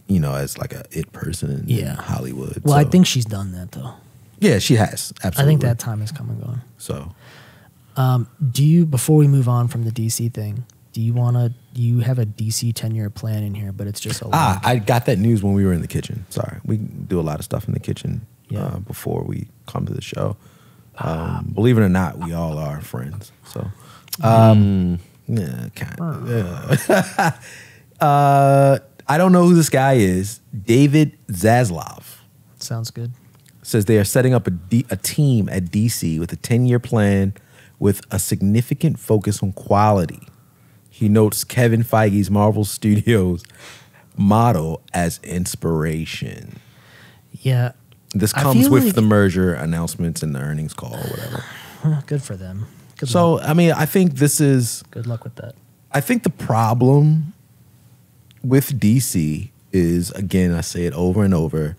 S2: you know, as like a it person in
S1: Yeah.
S2: Hollywood.
S1: Well, I
S2: So,
S1: think she's done that though.
S2: yeah, she has absolutely.
S1: I think that time has come and gone.
S2: So
S1: Do you? Before we move on from the DC thing, do you have a DC 10-year plan in here? But it's just a link.
S2: I got that news when we were in the kitchen. Sorry, we do a lot of stuff in the kitchen
S1: Yeah.
S2: before we come to the show. Believe it or not, we all are friends. So, yeah, kind of. Yeah. I don't know who this guy is. David Zaslav
S1: Sounds good.
S2: says they are setting up a team at DC with a 10-year plan with a significant focus on quality. He notes Kevin Feige's Marvel Studios model as inspiration.
S1: Yeah.
S2: This
S1: I
S2: comes
S1: feel
S2: with
S1: like-
S2: the merger announcements and the earnings call or whatever.
S1: Good for them. Good luck.
S2: So, I mean, I think this is,
S1: Good luck with that.
S2: I think the problem with DC is, again, I say it over and over,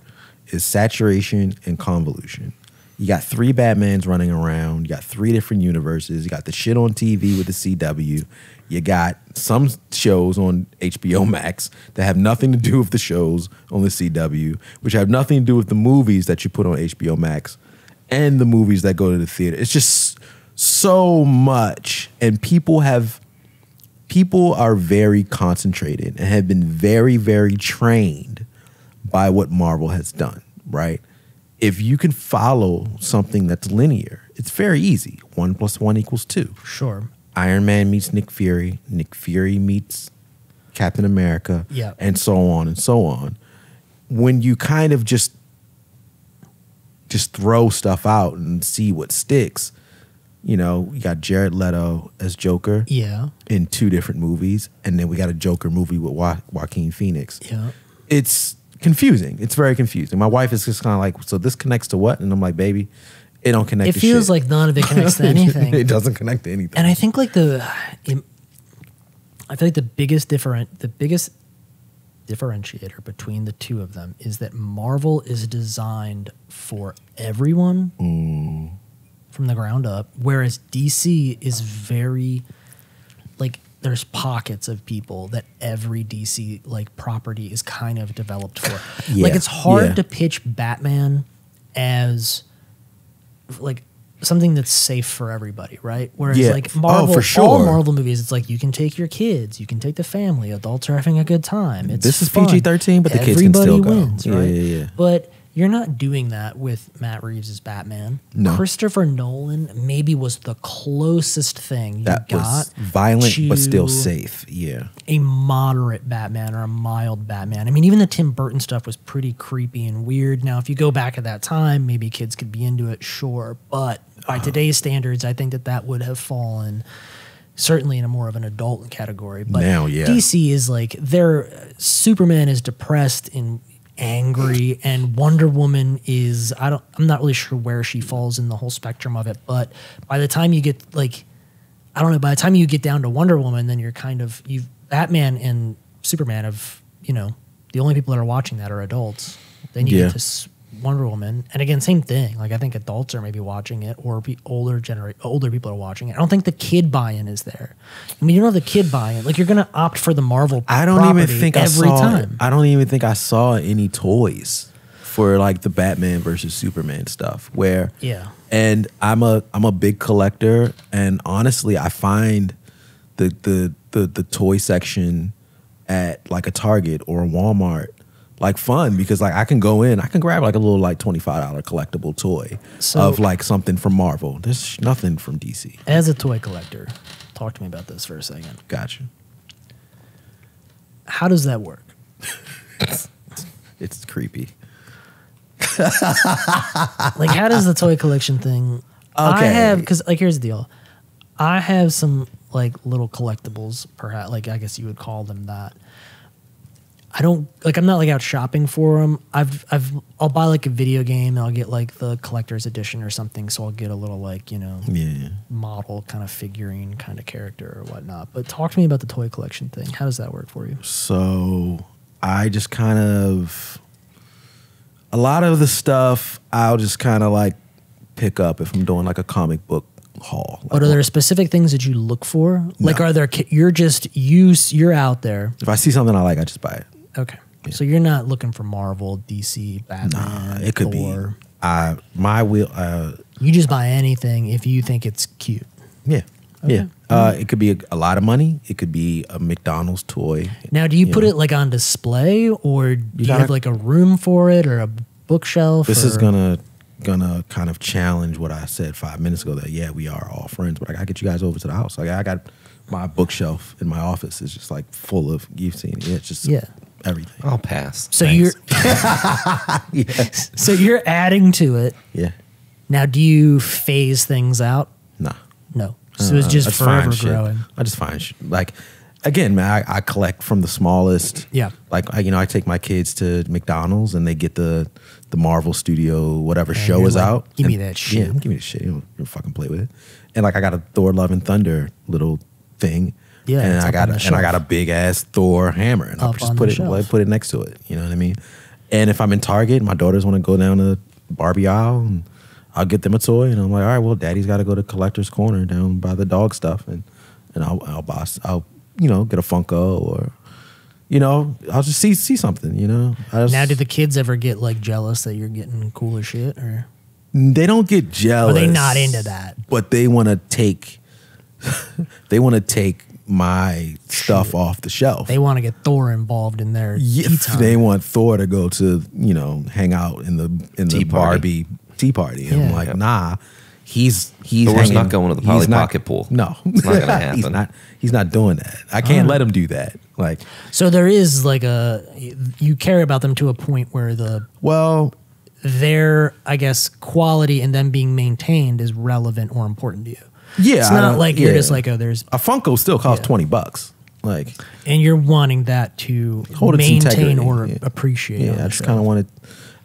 S2: is saturation and convolution. You got 3 Batmans running around. You got 3 different universes. You got the shit on TV with the CW. You got some shows on HBO Max that have nothing to do with the shows on the CW, which have nothing to do with the movies that you put on HBO Max and the movies that go to the theater. It's just so much. And people are very concentrated and have been very, very trained by what Marvel has done, right? If you can follow something that's linear, it's very easy. 1 + 1 = 2.
S1: Sure.
S2: Iron Man meets Nick Fury. Nick Fury meets Captain America.
S1: Yeah.
S2: And so on and so on. When you kind of just throw stuff out and see what sticks, you know, you got Jared Leto as Joker
S1: Yeah.
S2: in 2 different movies, and then we got a Joker movie with Joaquin Phoenix.
S1: Yeah.
S2: It's confusing. It's very confusing. My wife is just kind of like, so this connects to what? And I'm like, baby, it don't connect
S1: It
S2: to
S1: feels
S2: shit.
S1: like none of it connects to anything.
S2: It doesn't connect to anything.
S1: And I think like I feel like the biggest differentiator between the two of them is that Marvel is designed for everyone from the ground up, whereas DC is very like there's pockets of people that every DC like property is kind of developed for.
S2: Yeah,
S1: Like it's hard
S2: yeah.
S1: to pitch Batman as like something that's safe for everybody, right? Whereas
S2: Yeah.
S1: like Marvel,
S2: Oh, for sure.
S1: all Marvel movies, it's like you can take your kids, you can take the family, adults are having a good time. It's
S2: This is
S1: fun.
S2: PG-13, but the kids can
S1: Everybody
S2: still go.
S1: wins,
S2: Yeah,
S1: right?
S2: yeah, yeah.
S1: But You're not doing that with Matt Reeves' Batman.
S2: No.
S1: Christopher Nolan maybe was the closest thing you
S2: That
S1: got
S2: was violent but still
S1: to
S2: safe. Yeah.
S1: a moderate Batman or a mild Batman. I mean, even the Tim Burton stuff was pretty creepy and weird. Now, if you go back at that time, maybe kids could be into it, sure. But by today's standards, I think that would have fallen certainly in a more of an adult category. But
S2: Now, yeah.
S1: DC is like, Superman is depressed and angry, and Wonder Woman is, I'm not really sure where she falls in the whole spectrum of it. But by the time you get by the time you get down to Wonder Woman, then you're Batman and Superman the only people that are watching that are adults. Then you get to Wonder Woman, and again, same thing. Like, I think adults are maybe watching it, or older people are watching it. I don't think the kid buy-in is there. I mean, you don't have the kid buy-in. Like, you're going to opt for the Marvel.
S2: I don't even think
S1: every time.
S2: I don't even think I saw any toys for like the Batman versus Superman stuff. And I'm a big collector, and honestly, I find the toy section at like a Target or a Walmart like fun, because like I can go in, I can grab like a little like $25 collectible toy of like something from Marvel. There's nothing from DC.
S1: As a toy collector, talk to me about this for a second.
S2: Gotcha.
S1: How does that work?
S2: It's creepy.
S1: Like, how does the toy collection thing? I have, because like, here's the deal. I have some like little collectibles, perhaps, like I guess you would call them that. I'm not like out shopping for them. I'll buy like a video game, and I'll get like the collector's edition or something. So I'll get a little like, model kind of figurine kind of character or whatnot. But talk to me about the toy collection thing. How does that work for you?
S2: So I just kind of, a lot of the stuff I'll just kind of like pick up if I'm doing like a comic book haul. Like,
S1: but are there specific things that you look for? No. Like, are there, you're out there.
S2: If I see something I like, I just buy it.
S1: Okay. Yeah. So you're not looking for Marvel, DC, Batman.
S2: Nah, it could
S1: Thor.
S2: Be.
S1: You just buy anything if you think it's cute.
S2: Yeah.
S1: Okay.
S2: Yeah. It could be a lot of money. It could be a McDonald's toy.
S1: Now, do you put it like on display, or do you have like a room for it, or a bookshelf?
S2: This is gonna kind of challenge what I said 5 minutes ago, that we are all friends, but I gotta get you guys over to the house. Like, I got my bookshelf in my office is just like full of, you've seen it. It's just everything.
S3: I'll pass.
S1: So
S2: Yes.
S1: So you're adding to it.
S2: Yeah.
S1: Now, do you phase things out?
S2: Nah.
S1: No. So it's just forever growing.
S2: I just find shit. Like, again, man, I collect from the smallest.
S1: Yeah.
S2: Like, I take my kids to McDonald's and they get the Marvel Studio whatever show is out.
S1: Give me that shit.
S2: Yeah, give me the shit. You don't fucking play with it. And like, I got a Thor: Love and Thunder little thing. Yeah. And I got a big ass Thor hammer, and I'll just put it next to it. You know what I mean? And if I'm in Target, my daughters want to go down to Barbie aisle, and I'll get them a toy, and I'm like, all right, well, Daddy's got to go to Collector's Corner down by the dog stuff, and I'll get a Funko, or I'll just see something.
S1: Now, do the kids ever get like jealous that you're getting cooler shit, or
S2: they don't get jealous?
S1: Are they not into that?
S2: But they want to take my stuff off the shelf.
S1: They want to get Thor involved in their tea time.
S2: They want Thor to go to hang out in the Barbie tea party. And I'm like, nah, he's
S3: Thor's not going to the Polly Pocket pool.
S2: No,
S3: it's not going to happen.
S2: He's not doing that. I can't let him do that. Like,
S1: so there is like you care about them to a point where their, I guess, quality and them being maintained is relevant or important to you.
S2: Yeah,
S1: it's not like you're just like, there's
S2: a Funko still costs $20, like,
S1: and you're wanting that to maintain or appreciate.
S2: Yeah, I just kind of want to.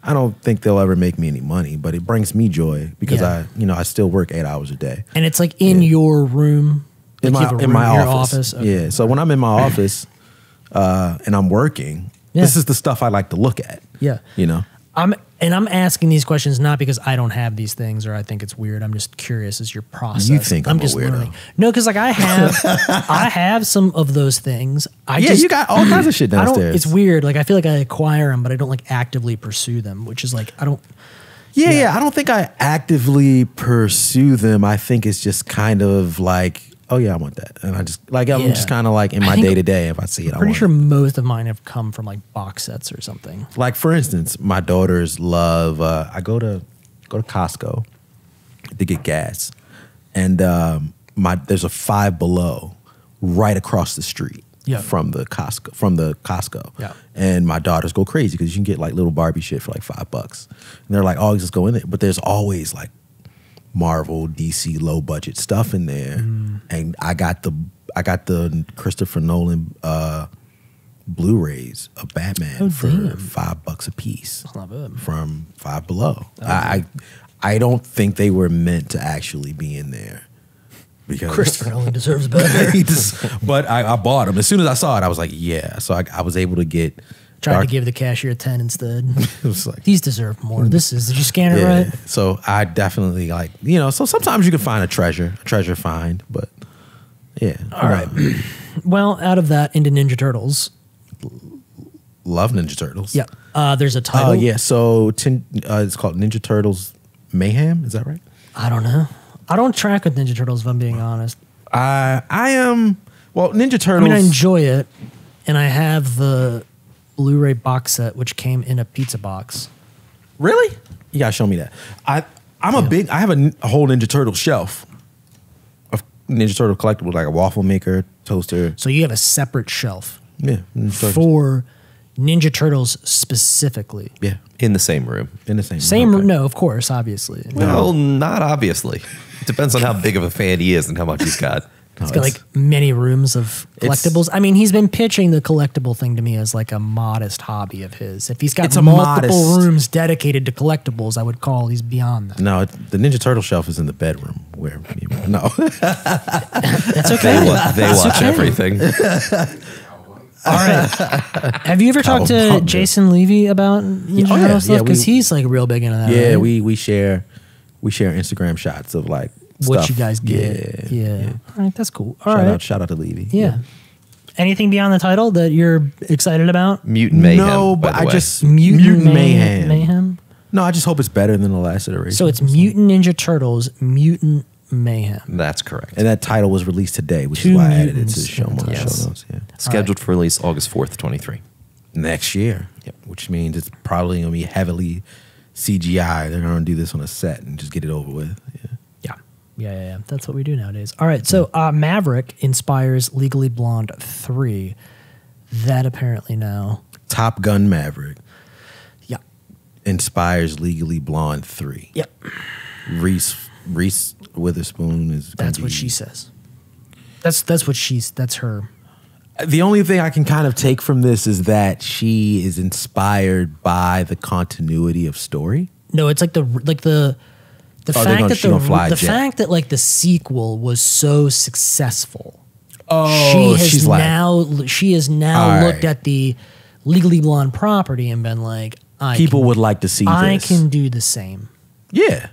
S2: I don't think they'll ever make me any money, but it brings me joy because I still work 8 hours a day,
S1: and it's like in your room,
S2: in my office.
S1: Okay.
S2: Yeah, so when I'm in my office and I'm working, this is the stuff I like to look at.
S1: Yeah, I'm asking these questions not because I don't have these things or I think it's weird. I'm just curious as your process.
S2: You think I'm
S1: just
S2: a weirdo?
S1: Learning. No, because like I have some of those things.
S2: You got all kinds of shit downstairs.
S1: It's weird. Like I feel like I acquire them, but I don't like actively pursue them. Which is like I don't.
S2: Yeah. I don't think I actively pursue them. I think it's just kind of like oh yeah, I want that, and I just like I'm
S1: Yeah.
S2: just kind of like in
S1: I
S2: my
S1: think-
S2: day to day. If I see it, I
S1: Pretty
S2: want
S1: sure
S2: it.
S1: most of mine have come from like box sets or something.
S2: Like for instance, my daughters love. I go to Costco to get gas, and there's a Five Below right across the street
S1: Yeah.
S2: from the Costco.
S1: Yeah.
S2: And my daughters go crazy because you can get like little Barbie shit for like $5, and they're like, "Oh, just go in there." But there's always like Marvel, DC, low budget stuff in there, and I got the Christopher Nolan Blu-rays of Batman
S1: Oh,
S2: for
S1: damn.
S2: $5 a piece
S1: That's not bad.
S2: from Five Below. I don't think they were meant to actually be in there because
S1: Christopher Nolan deserves better.
S2: but I bought them as soon as I saw it. I was like, yeah. So I was able to get.
S1: Tried to give the cashier 10 instead.
S2: It was like,
S1: These deserve more. Did you scan it
S2: yeah.
S1: right?
S2: So I definitely like So sometimes you can find a treasure find, but yeah.
S1: All right. Well, out of that into Ninja Turtles.
S2: Love Ninja Turtles.
S1: Yeah. There's a title.
S2: Oh yeah. So it's called Ninja Turtles Mayhem. Is that right?
S1: I don't know. I don't track with Ninja Turtles, if I'm being honest.
S2: I am. Well, Ninja
S1: I
S2: Turtles.
S1: mean, I enjoy it, and I have the Blu-ray box set, which came in a pizza box.
S2: Really? You gotta show me that. I have a whole Ninja Turtle shelf of Ninja Turtle collectibles, like a waffle maker, toaster.
S1: So you have a separate shelf
S2: Yeah. Ninja Turtles.
S1: for Ninja Turtles specifically.
S2: Yeah.
S3: In the same room.
S2: In the same.
S1: Same,
S2: okay.
S1: no, of course, obviously.
S3: Well, not obviously. It depends on how big of a fan he is and how much he's got.
S1: It's got like many rooms of collectibles. I mean, he's been pitching the collectible thing to me as like a modest hobby of his. If he's got
S2: It's a
S1: multiple
S2: modest-
S1: rooms dedicated to collectibles, I would call he's beyond that.
S2: No, the Ninja Turtle shelf is in the bedroom where no.
S1: That's okay.
S3: They watch everything.
S1: All right. Have you ever talked to
S2: Cowabunga.
S1: Jason Levy about Ninja
S2: Oh, yeah.
S1: Turtle stuff?
S2: Yeah,
S1: Because
S2: we-
S1: he's like real big into that.
S2: Yeah,
S1: right?
S2: we share Instagram shots of like
S1: what
S2: stuff.
S1: you guys get. Yeah. All right, that's cool. All
S2: Shout
S1: right.
S2: out, shout out to Levy.
S1: Yeah. Anything beyond the title that you're excited about?
S3: Mutant Mayhem.
S2: No,
S3: by
S2: but
S3: the
S2: I
S3: way.
S2: just
S1: Mutant
S2: Mayhem.
S1: Mayhem.
S2: No, I just hope it's better than the last iteration.
S1: So it's Mutant Ninja Turtles, Mutant Mayhem.
S3: That's correct.
S2: and that title was released today, which
S1: Two
S2: is why I added it to
S1: mutants
S2: the show
S1: in the
S2: more
S3: title.
S2: show notes. Yeah.
S3: Scheduled for release August 4th, 23.
S2: Next year.
S3: Yep.
S2: Which means it's probably gonna be heavily CGI. They're gonna do this on a set and just get it over with. Yeah.
S1: Yeah. That's what we do nowadays. All right. So Maverick inspires Legally Blonde 3. That apparently now.
S2: Top Gun Maverick
S1: Yeah.
S2: inspires Legally Blonde 3.
S1: Yep.
S2: Reese Witherspoon is. gonna
S1: That's what
S2: be-
S1: she says. That's her.
S2: The only thing I can kind of take from this is that she is inspired by the continuity of story.
S1: No, it's like the
S2: they're
S1: fact
S2: gonna-
S1: that
S2: she gonna fly a
S1: the
S2: jet.
S1: fact that like the sequel was so successful.
S2: Oh,
S1: she has now
S2: All
S1: looked
S2: right.
S1: at the Legally Blonde property and been like,
S2: People would like to see
S1: I
S2: this.
S1: can do the same.
S2: Yeah.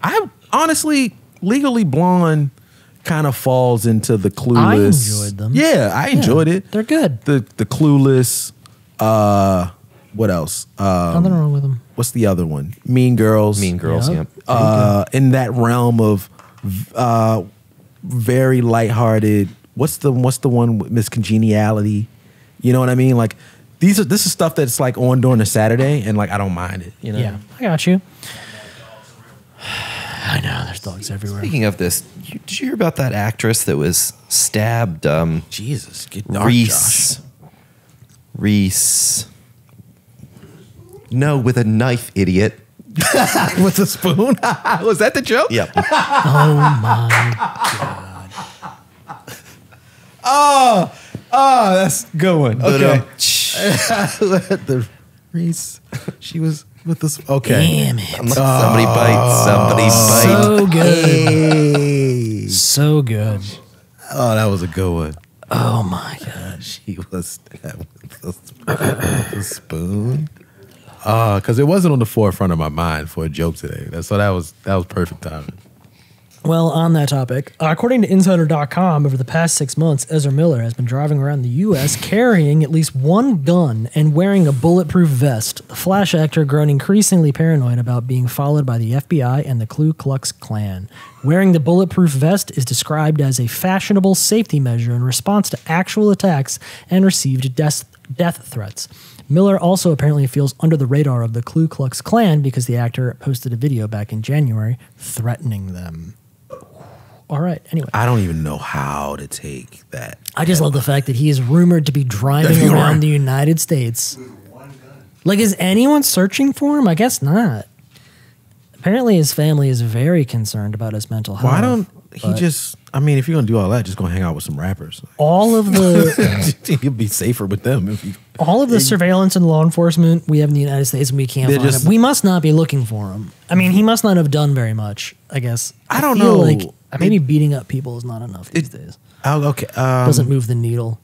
S2: I honestly, Legally Blonde kind of falls into the clueless.
S1: I enjoyed them.
S2: Yeah, I enjoyed it.
S1: They're good.
S2: The clueless. What else?
S1: Nothing wrong with them.
S2: What's the other one? Mean Girls.
S3: Mean Girls,
S1: Yep.
S3: yep.
S2: In that realm of very lighthearted. What's the one with Miss Congeniality? You know what I mean? Like this is stuff that's like on during a Saturday, and like I don't mind it. You know?
S1: Yeah, I got you. I know there's dogs everywhere.
S3: Speaking of this, did you hear about that actress that was stabbed?
S2: Jesus, get dark,
S3: Reese. Reese. No, with a knife, idiot.
S2: Josh. With a spoon. Was that the joke?
S3: Yep.
S1: Oh my god!
S2: Oh, that's a good one. Okay. The Reese. She was with this. Okay.
S1: Damn it!
S3: Somebody bite. Somebody bite.
S1: So good,
S2: Hey.
S1: so good.
S2: Oh, that was a good one.
S1: Oh my god!
S2: She was stabbed with a spoon. Because it wasn't on the forefront of my mind for a joke today. So that was perfect timing.
S1: Well, on that topic, according to Insider.com, over the past 6 months, Ezra Miller has been driving around the U.S. carrying at least one gun and wearing a bulletproof vest. The Flash actor grown increasingly paranoid about being followed by the FBI and the Ku Klux Klan. Wearing the bulletproof vest is described as a fashionable safety measure in response to actual attacks and received death threats. Miller also apparently feels under the radar of the Ku Klux Klan because the actor posted a video back in January threatening them. All right, anyway.
S2: I don't even know how to take that.
S1: I just love the fact that he is rumored to be driving around the United States. Like, is anyone searching for him? I guess not. Apparently his family is very concerned about his mental health.
S2: Why don't he just, I mean, if you're going to do all that, just go hang out with some rappers.
S1: All of the
S2: You'll be safer with them.
S1: all of the surveillance and law enforcement we have in the United States, and we can't find him. We must not be looking for him. I mean, he must not have done very much, I guess.
S2: I don't
S1: feel
S2: know.
S1: Like maybe beating up people is not enough these days.
S2: Okay.
S1: Doesn't move the needle.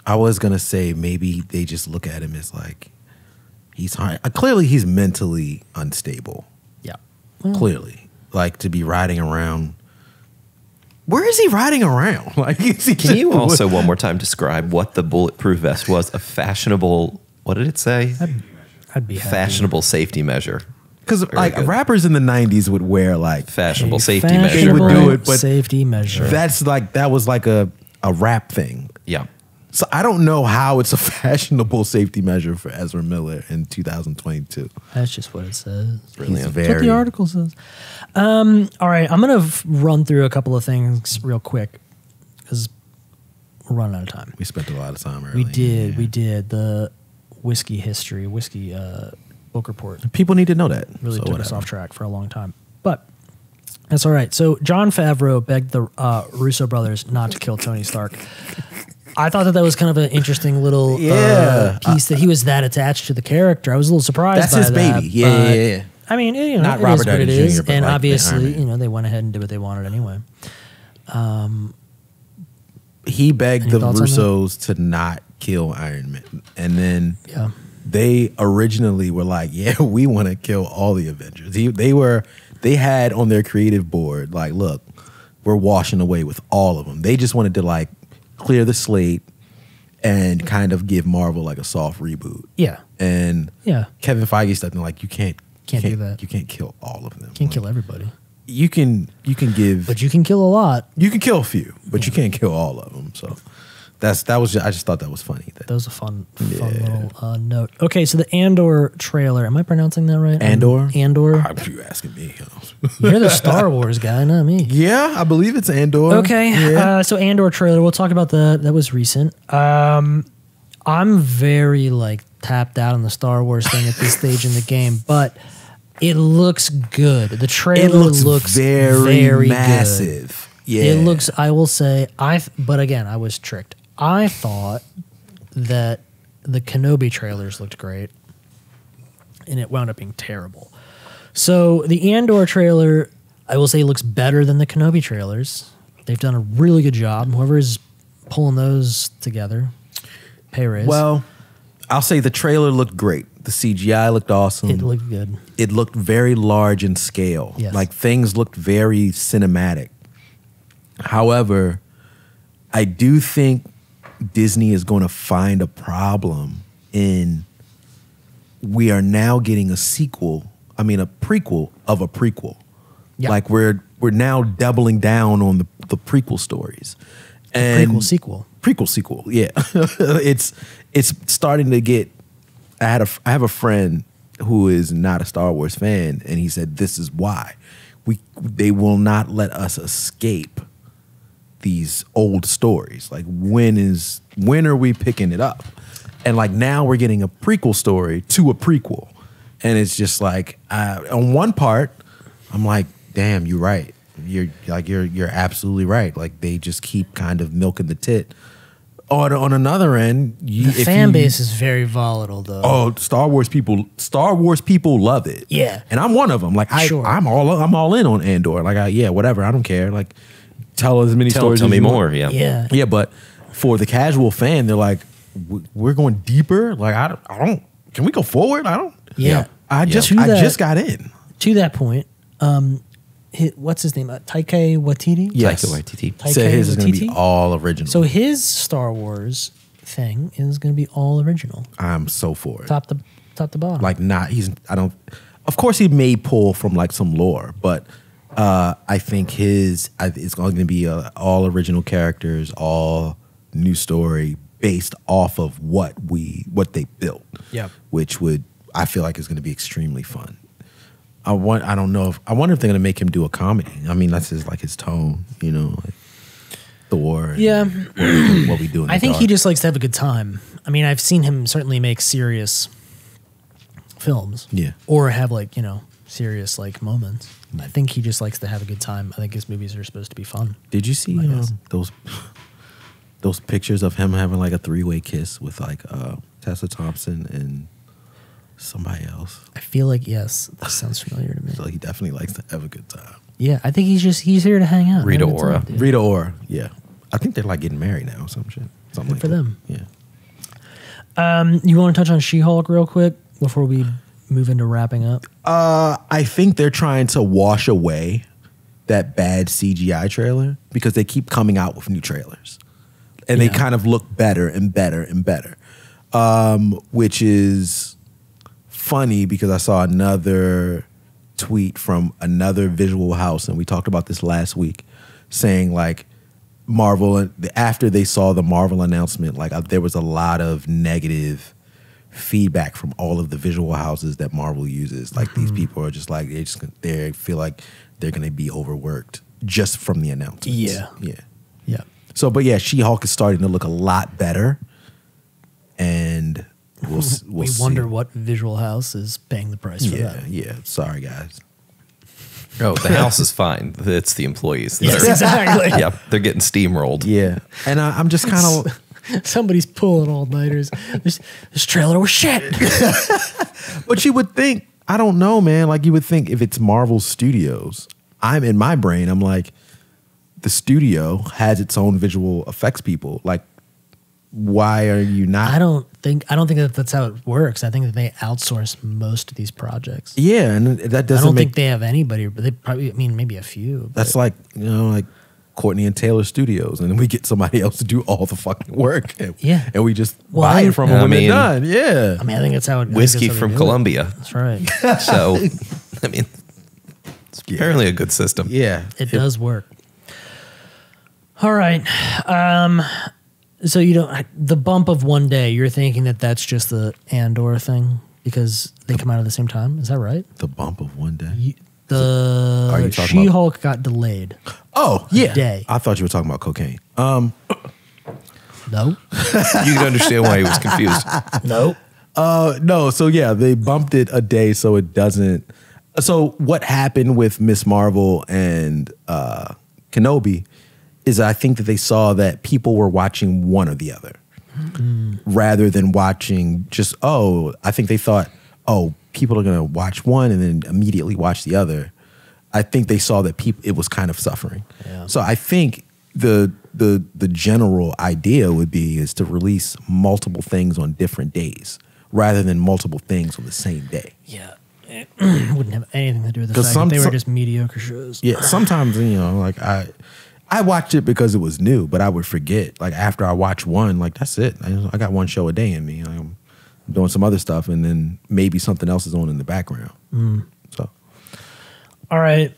S2: I was going to say maybe they just look at him as like, he's high. Clearly he's mentally unstable.
S1: Yeah.
S2: Clearly. Like to be riding around. Where is he riding around? Like,
S3: Can you also one more time describe what the bulletproof vest was? A fashionable, what did it say?
S1: I'd be happy.
S3: Fashionable safety measure.
S2: Because like
S3: good.
S2: rappers in the 90s would wear like
S3: Fashionable
S1: A
S3: safety
S1: fashionable
S3: measure.
S2: They would do it, but
S1: safety measure.
S2: that was like a rap thing.
S3: Yeah.
S2: So I don't know how it's a fashionable safety measure for Ezra Miller in 2022.
S1: That's just what it says.
S3: Brilliant.
S1: That's what the article says. All right, I'm going to run through a couple of things real quick because we're running out of time.
S2: We spent a lot of time early.
S1: We did the whiskey history, book report.
S2: People need to know that.
S1: Really
S2: So
S1: took us
S2: whatever.
S1: off track for a long time. But that's all right. So Jon Favreau begged the Russo brothers not to kill Tony Stark. I thought that was kind of an interesting little piece that he was that attached to the character. I was a little surprised
S2: That's
S1: by
S2: his
S1: that.
S2: baby. Yeah.
S1: I mean, you know,
S2: Not
S1: it
S2: Robert
S1: is what
S2: Downey
S1: it is.
S2: Jr., but
S1: And
S2: like
S1: obviously,
S2: Iron Man.
S1: you know, they went ahead and did what they wanted anyway.
S2: He begged
S1: Any
S2: the
S1: thoughts on that?
S2: Russos to not kill Iron Man. And then
S1: Yeah.
S2: they originally were like, yeah, we want to kill all the Avengers. They had on their creative board, like, look, we're washing away with all of them. They just wanted to like clear the slate and kind of give Marvel like a soft reboot.
S1: Yeah.
S2: And
S1: Yeah.
S2: Kevin Feige stepped in like, you can't
S1: do that.
S2: You can't kill all of them.
S1: Can't
S2: Like,
S1: kill everybody.
S2: You can give,
S1: But you can kill a lot.
S2: you can kill a few, but you can't kill all of them. So I just thought that was funny.
S1: That was a fun little note. Okay, so the Andor trailer. Am I pronouncing that right?
S2: Andor?
S1: Andor.
S2: You asking me?
S1: You're the Star Wars guy, not me.
S2: Yeah, I believe it's Andor.
S1: Okay,
S2: Yeah.
S1: so Andor trailer. We'll talk about that. That was recent. I'm very like tapped out on the Star Wars thing at this stage in the game, but it looks good. The trailer
S2: It looks very massive.
S1: Good.
S2: Yeah.
S1: It looks. I will say. But again, I was tricked. I thought that the Kenobi trailers looked great, and it wound up being terrible. So the Andor trailer, I will say, looks better than the Kenobi trailers. They've done a really good job. Whoever is pulling those together, pay raise.
S2: Well, I'll say the trailer looked great. The CGI looked awesome.
S1: it looked good.
S2: It looked very large in scale.
S1: Yes.
S2: Like things looked very cinematic. However, I do think Disney is going to find a problem in we are now getting a prequel of a prequel.
S1: Yeah.
S2: Like we're now doubling down on the prequel stories. And Prequel sequel, yeah. It's starting to get I have a friend who is not a Star Wars fan, and he said this is why. They will not let us escape these old stories. Like when are we picking it up? And like now we're getting a prequel story to a prequel. And it's just like on one part, I'm like, damn, you're right. You're absolutely right. Like they just keep kind of milking the tit. On another end,
S1: The fan base is very volatile, though.
S2: Oh, Star Wars people love it.
S1: Yeah.
S2: And I'm one of them. Like I'm all in on Andor. Like whatever. I don't care. Like tell as many stories.
S3: Tell
S2: as
S3: me
S2: you
S3: more.
S2: want.
S3: Yeah.
S1: Yeah.
S2: Yeah, but for the casual fan, they're like, we're going deeper. Like I don't. Can we go forward? I don't.
S1: Yeah.
S2: I just got in.
S1: To that point, what's his name? Taika Waititi?
S2: Yes.
S3: Taika Waititi.
S1: Taika
S2: Said his is going to be
S1: Waititi?
S2: all original.
S1: So his Star Wars thing is going to be all original,
S2: I'm so for it.
S1: top to bottom.
S2: Like of course he may pull from like some lore, but I think it's going to be all original characters, all new story based off of what they built.
S1: Yep.
S2: Which I feel like is going to be extremely fun. I wonder if they're going to make him do a comedy. I mean, that's his tone, like Thor. And
S1: Yeah.
S2: What we do in the
S1: I think
S2: dark.
S1: he just likes to have a good time. I mean, I've seen him certainly make serious films.
S2: Yeah.
S1: Or have serious moments. I think he just likes to have a good time. I think his movies are supposed to be fun.
S2: Did you see those pictures of him having like a 3-way kiss with Tessa Thompson and somebody else?
S1: I feel like, yes, that sounds familiar to me.
S2: So he definitely likes to have a good time.
S1: Yeah, I think he's here to hang out.
S3: Rita
S1: have a good
S3: Ora.
S1: time, dude.
S2: Rita Ora, yeah. I think they're like getting married now or some shit. Something
S1: Good for
S2: that.
S1: them.
S2: Yeah.
S1: You want to touch on She-Hulk real quick before we move into wrapping up?
S2: I think they're trying to wash away that bad CGI trailer because they keep coming out with new trailers. And they
S1: Yeah.
S2: kind of look better and better and better. Which is funny because I saw another tweet from another visual house, and we talked about this last week, saying like Marvel, after they saw the Marvel announcement, there was a lot of negative feedback from all of the visual houses that Marvel uses. Like these people are just like they feel like they're going to be overworked just from the announcements.
S1: Yeah. Yeah.
S2: So, but yeah, She-Hulk is starting to look a lot better, and we'll
S1: We
S2: see.
S1: wonder what visual house is paying the price for that.
S2: Yeah. Sorry, guys.
S3: Oh, the house is fine. It's the employees.
S1: Yes,
S3: They're-
S1: exactly.
S3: Yeah, they're getting steamrolled.
S2: Yeah, and I'm just kind of.
S1: Somebody's pulling all-nighters. This trailer was shit.
S2: But you would think, I don't know, man. Like you would think if it's Marvel Studios, I'm in my brain, I'm like, the studio has its own visual effects people. Like, why are you not?
S1: I don't think that that's how it works. I think that they outsource most of these projects.
S2: Yeah, and that
S1: I
S2: doesn't
S1: don't
S2: make.
S1: think they have anybody, but they probably, maybe a few. But
S2: That's like like Courtney and Taylor Studios, and then we get somebody else to do all the fucking work. And,
S1: Yeah.
S2: and we just
S1: Well,
S2: buy
S1: I-
S2: it from them
S3: I
S2: when
S3: mean-
S2: they're done. Yeah,
S1: I think that's how it.
S3: Whiskey
S1: that's how they
S3: from
S1: do it.
S3: Colombia.
S1: That's right.
S3: So, I mean, it's apparently a good system.
S2: yeah.
S1: It does work. All right. So the bump of one day, you're thinking that that's just the Andor thing because they come out at the same time. Is that right?
S2: The bump of one day.
S1: Are
S2: Are you
S1: the
S2: talking about-
S1: She-Hulk got delayed.
S2: Oh yeah,
S1: day.
S2: I thought you were talking about cocaine.
S1: No,
S3: You can understand why he was confused.
S1: no.
S2: No, so yeah, they bumped it a day so it doesn't. So what happened with Miss Marvel and Kenobi is I think that they saw that people were watching one or the other rather than watching just, I think they thought, people are going to watch one and then immediately watch the other. I think they saw that it was kind of suffering.
S1: Yeah.
S2: So I think the general idea would be is to release multiple things on different days rather than multiple things on the same day.
S1: Yeah. It wouldn't have anything to do with the
S2: 'Cause
S1: fact that they were
S2: some-
S1: just mediocre shows.
S2: Yeah, sometimes like I watched it because it was new, but I would forget. Like after I watch one, like that's it. I got one show a day in me. Like, I'm doing some other stuff, and then maybe something else is on in the background. So
S1: All right.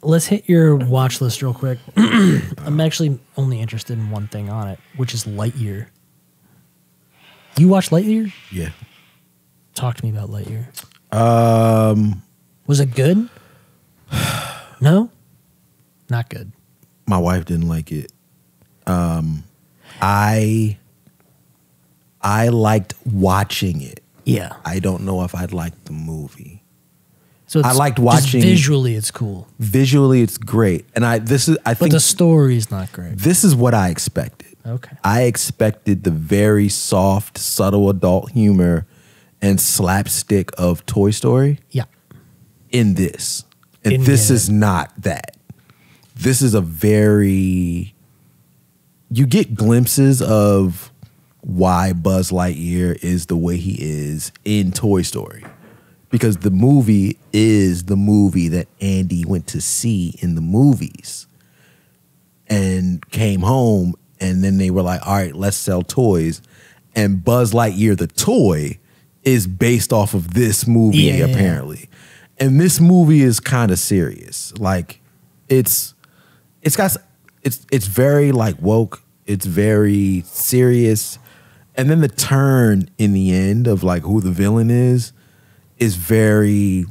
S1: Let's hit your watch list real quick. I'm actually only interested in one thing on it, which is Lightyear. You watch Lightyear?
S2: yeah,
S1: Talk to me about Lightyear. Was it good? No? Not good.
S2: my wife didn't like it. I liked watching it.
S1: Yeah.
S2: I don't know if I'd like the movie.
S1: So
S2: I liked watching-
S1: just visually it's cool.
S2: Visually, it's great, and I
S1: But
S2: think
S1: the story's not great.
S2: this is what I expected.
S1: Okay.
S2: I expected the very soft, subtle adult humor and slapstick of Toy Story
S1: Yeah.
S2: in this. And
S1: Didn't
S2: this
S1: get
S2: is
S1: it.
S2: not that. This is you get glimpses of why Buzz Lightyear is the way he is in Toy Story. because the movie is the movie that Andy went to see in the movies and came home, and then they were like, all right, let's sell toys. And Buzz Lightyear, the toy, is based off of this movie, apparently. And this movie is kind of serious. Like, it's very like woke. It's very serious. And then the turn in the end of like who the villain is very.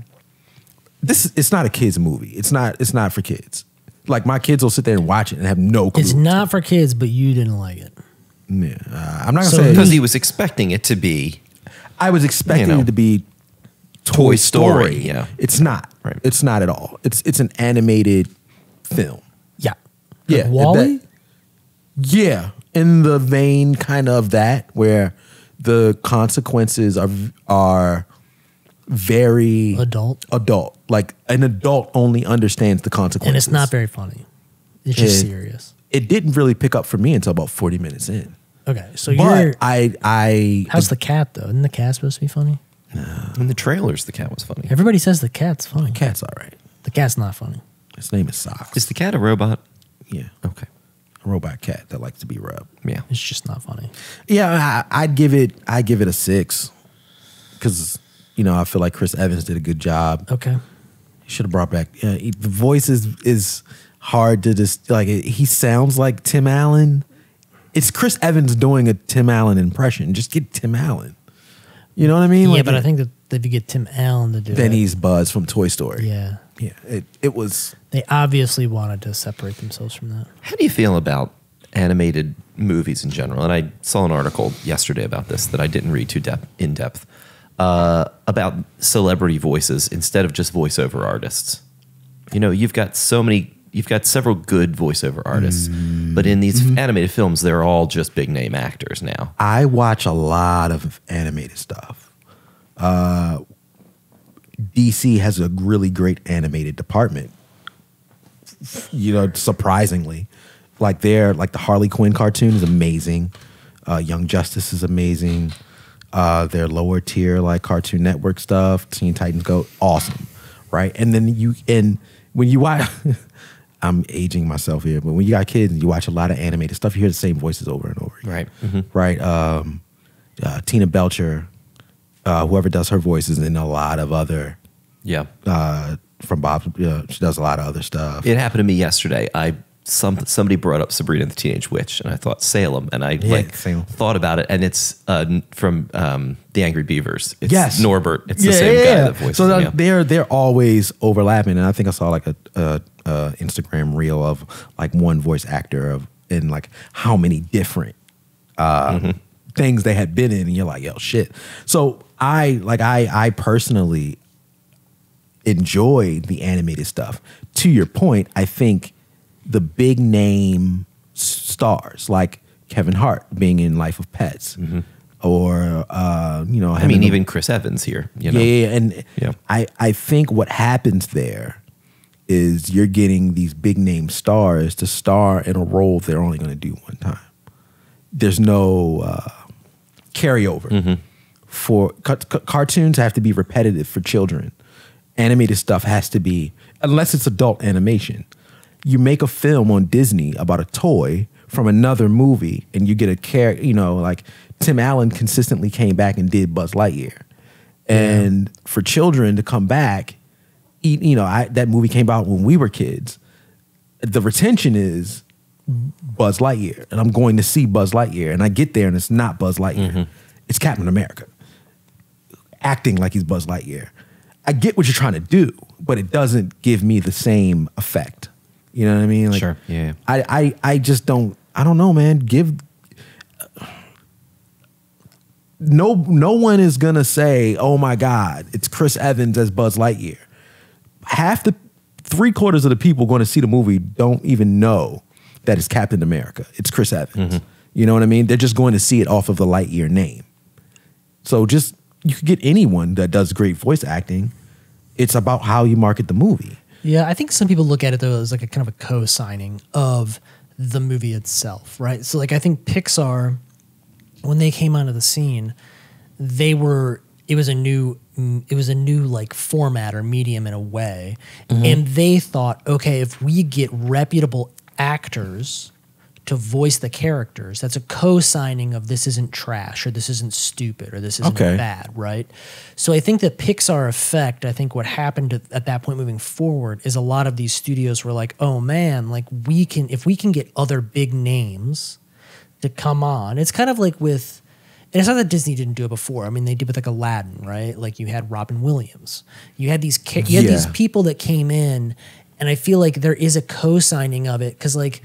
S2: It's not a kids movie. It's not for kids. Like, my kids will sit there and watch it and have no clue.
S1: It's not for kids, but you didn't like it.
S2: Yeah, I'm not gonna say
S3: because he was expecting it to be.
S2: I was expecting it to be
S3: Toy Story. Yeah,
S2: it's not.
S3: Right.
S2: It's not at all. It's an animated film.
S1: Yeah.
S2: Yeah.
S1: Like Wall-E?
S2: Yeah, in the vein kind of that, where the consequences are very
S1: Adult.
S2: Like, an adult only understands the consequences.
S1: And it's not very funny. It's just serious.
S2: It didn't really pick up for me until about 40 minutes in.
S1: Okay, so
S2: But
S1: you're... How's the cat, though? Isn't the cat supposed to be funny?
S3: in the trailers, the cat was funny.
S1: Everybody says the cat's funny.
S2: Cat's all right.
S1: The cat's not funny.
S2: His name is Socks.
S3: Is the cat a robot?
S2: Yeah.
S3: Okay.
S2: A robot cat that likes to be rubbed.
S3: Yeah.
S1: It's just not funny.
S2: Yeah, I'd give it a 6 because, I feel like Chris Evans did a good job.
S1: Okay.
S2: He should have brought back the voice is hard to just like. He sounds like Tim Allen. It's Chris Evans doing a Tim Allen impression. Just get Tim Allen. You know what I mean?
S1: Yeah,
S2: like,
S1: but I think that if you get Tim Allen to do it,
S2: then he's Buzz from Toy Story.
S1: Yeah.
S2: Yeah. It was.
S1: They obviously wanted to separate themselves from that.
S3: How do you feel about animated movies in general? And I saw an article yesterday about this that I didn't read too in depth about celebrity voices instead of just voiceover artists. You've got several good voiceover artists, but in these animated films, they're all just big name actors now.
S2: I watch a lot of animated stuff. DC has a really great animated department. Surprisingly, like the Harley Quinn cartoon is amazing. Young Justice is amazing. Their lower tier like Cartoon Network stuff, Teen Titans Go, awesome, right? And then when you watch, I'm aging myself here, but when you got kids and you watch a lot of animated stuff, you hear the same voices over and over again.
S3: Right.
S2: Right. Tina Belcher, whoever does her voices in a lot of other.
S3: Yeah.
S2: From Bob, she does a lot of other stuff.
S3: It happened to me yesterday. Somebody brought up Sabrina the Teenage Witch, and I thought Salem, and I
S2: Salem.
S3: thought about it, and it's from The Angry Beavers. It's
S2: Yes.
S3: Norbert. It's the same guy that voices
S2: So
S3: him.
S2: they're always overlapping, and I think I saw like a Instagram reel of like one voice actor in like how many different things they had been in, and you're like, yo, shit. So I personally enjoy the animated stuff. To your point, I think the big name stars like Kevin Hart being in Life of Pets, or
S3: even Chris Evans here.
S2: I think what happens there is you're getting these big name stars to star in a role they're only going to do one time. There's no carryover. For cartoons have to be repetitive for children. Animated stuff has to be, unless it's adult animation. You make a film on Disney about a toy from another movie, and you get a character. Like Tim Allen consistently came back and did Buzz Lightyear, and for children to come back, that movie came out when we were kids. The retention is Buzz Lightyear, and I'm going to see Buzz Lightyear, and I get there and it's not Buzz Lightyear, it's Captain America acting like he's Buzz Lightyear. I get what you're trying to do, but it doesn't give me the same effect. You know what I mean? Like,
S3: Sure. Yeah.
S2: I just don't. I don't know, man. No one is gonna say, "Oh my God, it's Chris Evans as Buzz Lightyear." Half the 3/4 of the people going to see the movie don't even know that it's Captain America. It's Chris Evans. You know what I mean? They're just going to see it off of the Lightyear name. So you could get anyone that does great voice acting. It's about how you market the movie.
S1: Yeah, I think some people look at it though as like a kind of a co-signing of the movie itself, right? So like I think Pixar, when they came onto the scene, they were it was a new like format or medium in a way. And they thought, okay, if we get reputable actors to voice the characters, that's a co-signing of this isn't trash or this isn't stupid or this isn't bad, right? So I think the Pixar effect, I think what happened at that point moving forward is a lot of these studios were like, oh man, like if we can get other big names to come on. It's kind of like with, and it's not that Disney didn't do it before. I mean, they did with like Aladdin, right? Like you had Robin Williams. You had these these people that came in, and I feel like there is a co-signing of it because like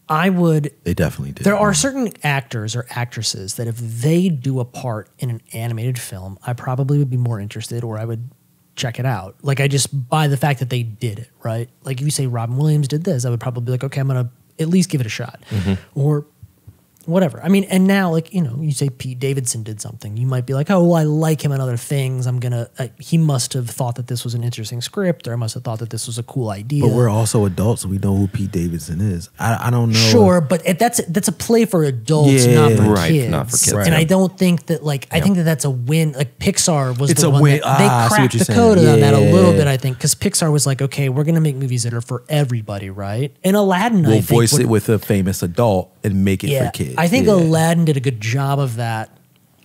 S1: they definitely did. There are certain actors or actresses that if they do a part in an animated film, I probably would be more interested or I would check it out. Like I just by the fact that they did it, right? Like if you say Robin Williams did this, I would probably be like, okay, I'm going to at least give it a shot. Or whatever. I mean, and now, like, you know, you say Pete Davidson did something. You might be like, oh, well, I like him in other things. He must have thought that this was an interesting script, or I must have thought that this was a cool idea.
S2: But we're also adults, so we know who Pete Davidson is. I don't know.
S1: Sure, but that's a play for adults, not for kids.
S3: Not for kids.
S1: And I don't think that, like, I think that that's a win. Like, Pixar was the one
S2: win.
S1: that they cracked the code on that a little bit, I think, because Pixar was like, okay, we're going to make movies that are for everybody, right? And Aladdin,
S2: we'll voice it with a famous adult and make it for kids.
S1: I think Aladdin did a good job of that.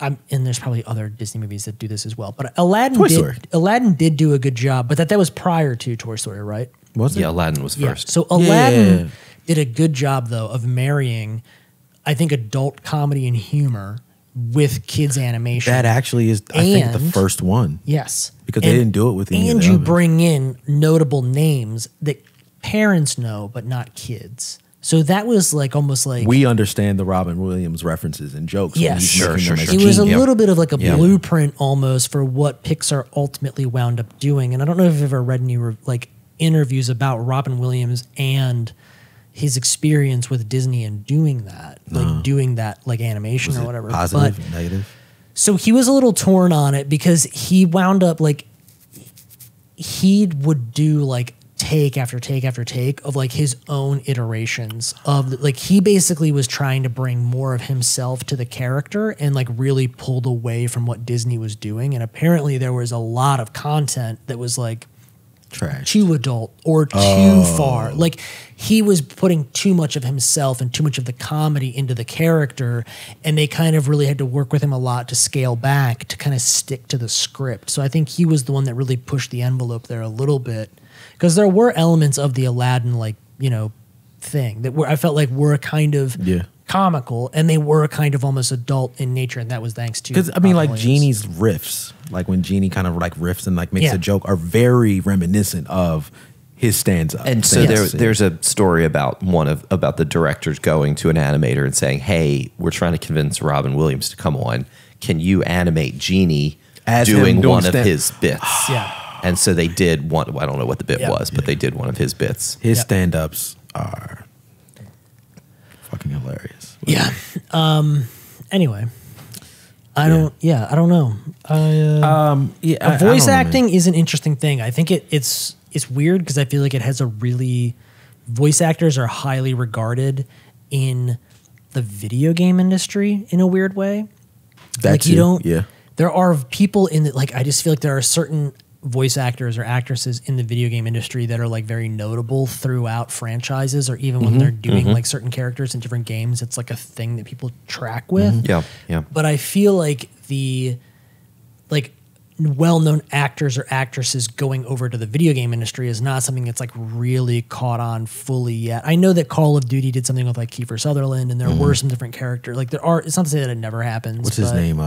S1: And there's probably other Disney movies that do this as well. But Aladdin did do a good job, but that was prior to Toy Story, right?
S2: Was it?
S3: Yeah, Aladdin was first.
S1: So Aladdin did a good job, though, of marrying, I think, adult comedy and humor with kids animation.
S2: That actually is, I think, the first one.
S1: Yes.
S2: Because they didn't do it with any of the
S1: And you
S2: others.
S1: bring in notable names that parents know, but not kids. So that was like almost like
S2: we understand the Robin Williams references and jokes.
S1: Yes,
S3: sure.
S1: It was a little bit of like a blueprint almost for what Pixar ultimately wound up doing. And I don't know if you've ever read any like interviews about Robin Williams and his experience with Disney and doing that, like animation or whatever.
S2: Positive, negative.
S1: So he was a little torn on it because he wound up like he would do like take after take after take of like his own iterations of like he basically was trying to bring more of himself to the character and like really pulled away from what Disney was doing. And apparently there was a lot of content that was like
S2: trash,
S1: too adult or too far. Like he was putting too much of himself and too much of the comedy into the character, and they kind of really had to work with him a lot to scale back to kind of stick to the script. So I think he was the one that really pushed the envelope there a little bit. Because there were elements of the Aladdin, like, you know, thing that I felt like were kind of comical, and they were kind of almost adult in nature, and that was thanks to.
S2: Because I mean, like Genie's riffs, like when Genie kind of like riffs and like makes a joke, are very reminiscent of his stanza.
S3: And so there's a story about about the directors going to an animator and saying, "Hey, we're trying to convince Robin Williams to come on. Can you animate Genie as doing one of his bits?" And so they did one. I don't know what the bit was, but they did one of his bits.
S2: His stand-ups are fucking hilarious.
S1: Yeah. Anyway, I don't know. Voice acting is an interesting thing. I think it's weird because I feel like it has voice actors are highly regarded in the video game industry in a weird way. There are people in the, like, I just feel like there are certain voice actors or actresses in the video game industry that are like very notable throughout franchises, or even when they're doing like certain characters in different games, it's like a thing that people track with. But I feel like the like well-known actors or actresses going over to the video game industry is not something that's like really caught on fully yet. I know that Call of Duty did something with like Kiefer Sutherland, and there were some different characters. Like there are. It's not to say that it never happens.
S2: What's his name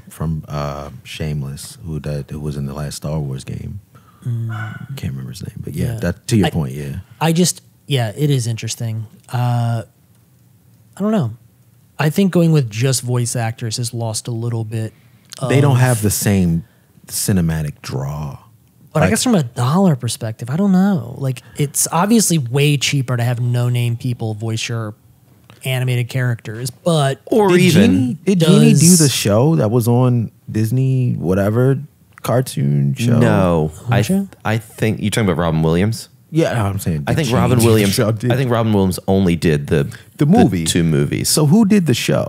S2: from Shameless, who was in the last Star Wars game? Can't remember his name, but that to your point,
S1: it is interesting. I don't know. I think going with just voice actors has lost a little bit.
S2: They don't have the same cinematic draw.
S1: But I guess from a dollar perspective, I don't know. Like, it's obviously way cheaper to have no-name people voice your animated characters, but...
S2: Did Genie do the show that was on Disney, whatever, cartoon show?
S3: No. I think... You're talking about Robin Williams?
S2: Yeah, no, I'm saying...
S3: I think Robin Williams only did the
S2: movie.
S3: the 2 movies.
S2: So who did the show?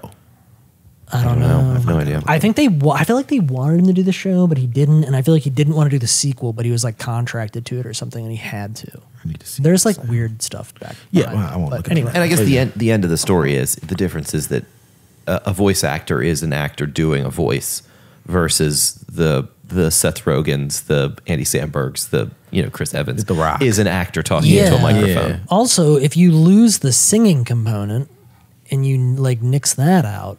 S1: I don't know.
S3: I have no idea.
S1: I think I feel like they wanted him to do the show, but he didn't. And I feel like he didn't want to do the sequel, but he was like contracted to it or something, and he had to.
S2: I need to see.
S1: There's like weird stuff back.
S2: Yeah,
S1: behind
S2: well, I won't
S1: but
S2: look at
S1: anyway.
S2: that.
S3: And I guess the end of the story is the difference is that a voice actor is an actor doing a voice versus the Seth Rogens, the Andy Sambergs, the Chris Evans,
S2: The Rock.
S3: is an actor talking into a microphone.
S2: Yeah.
S1: Also, if you lose the singing component and you like nix that out,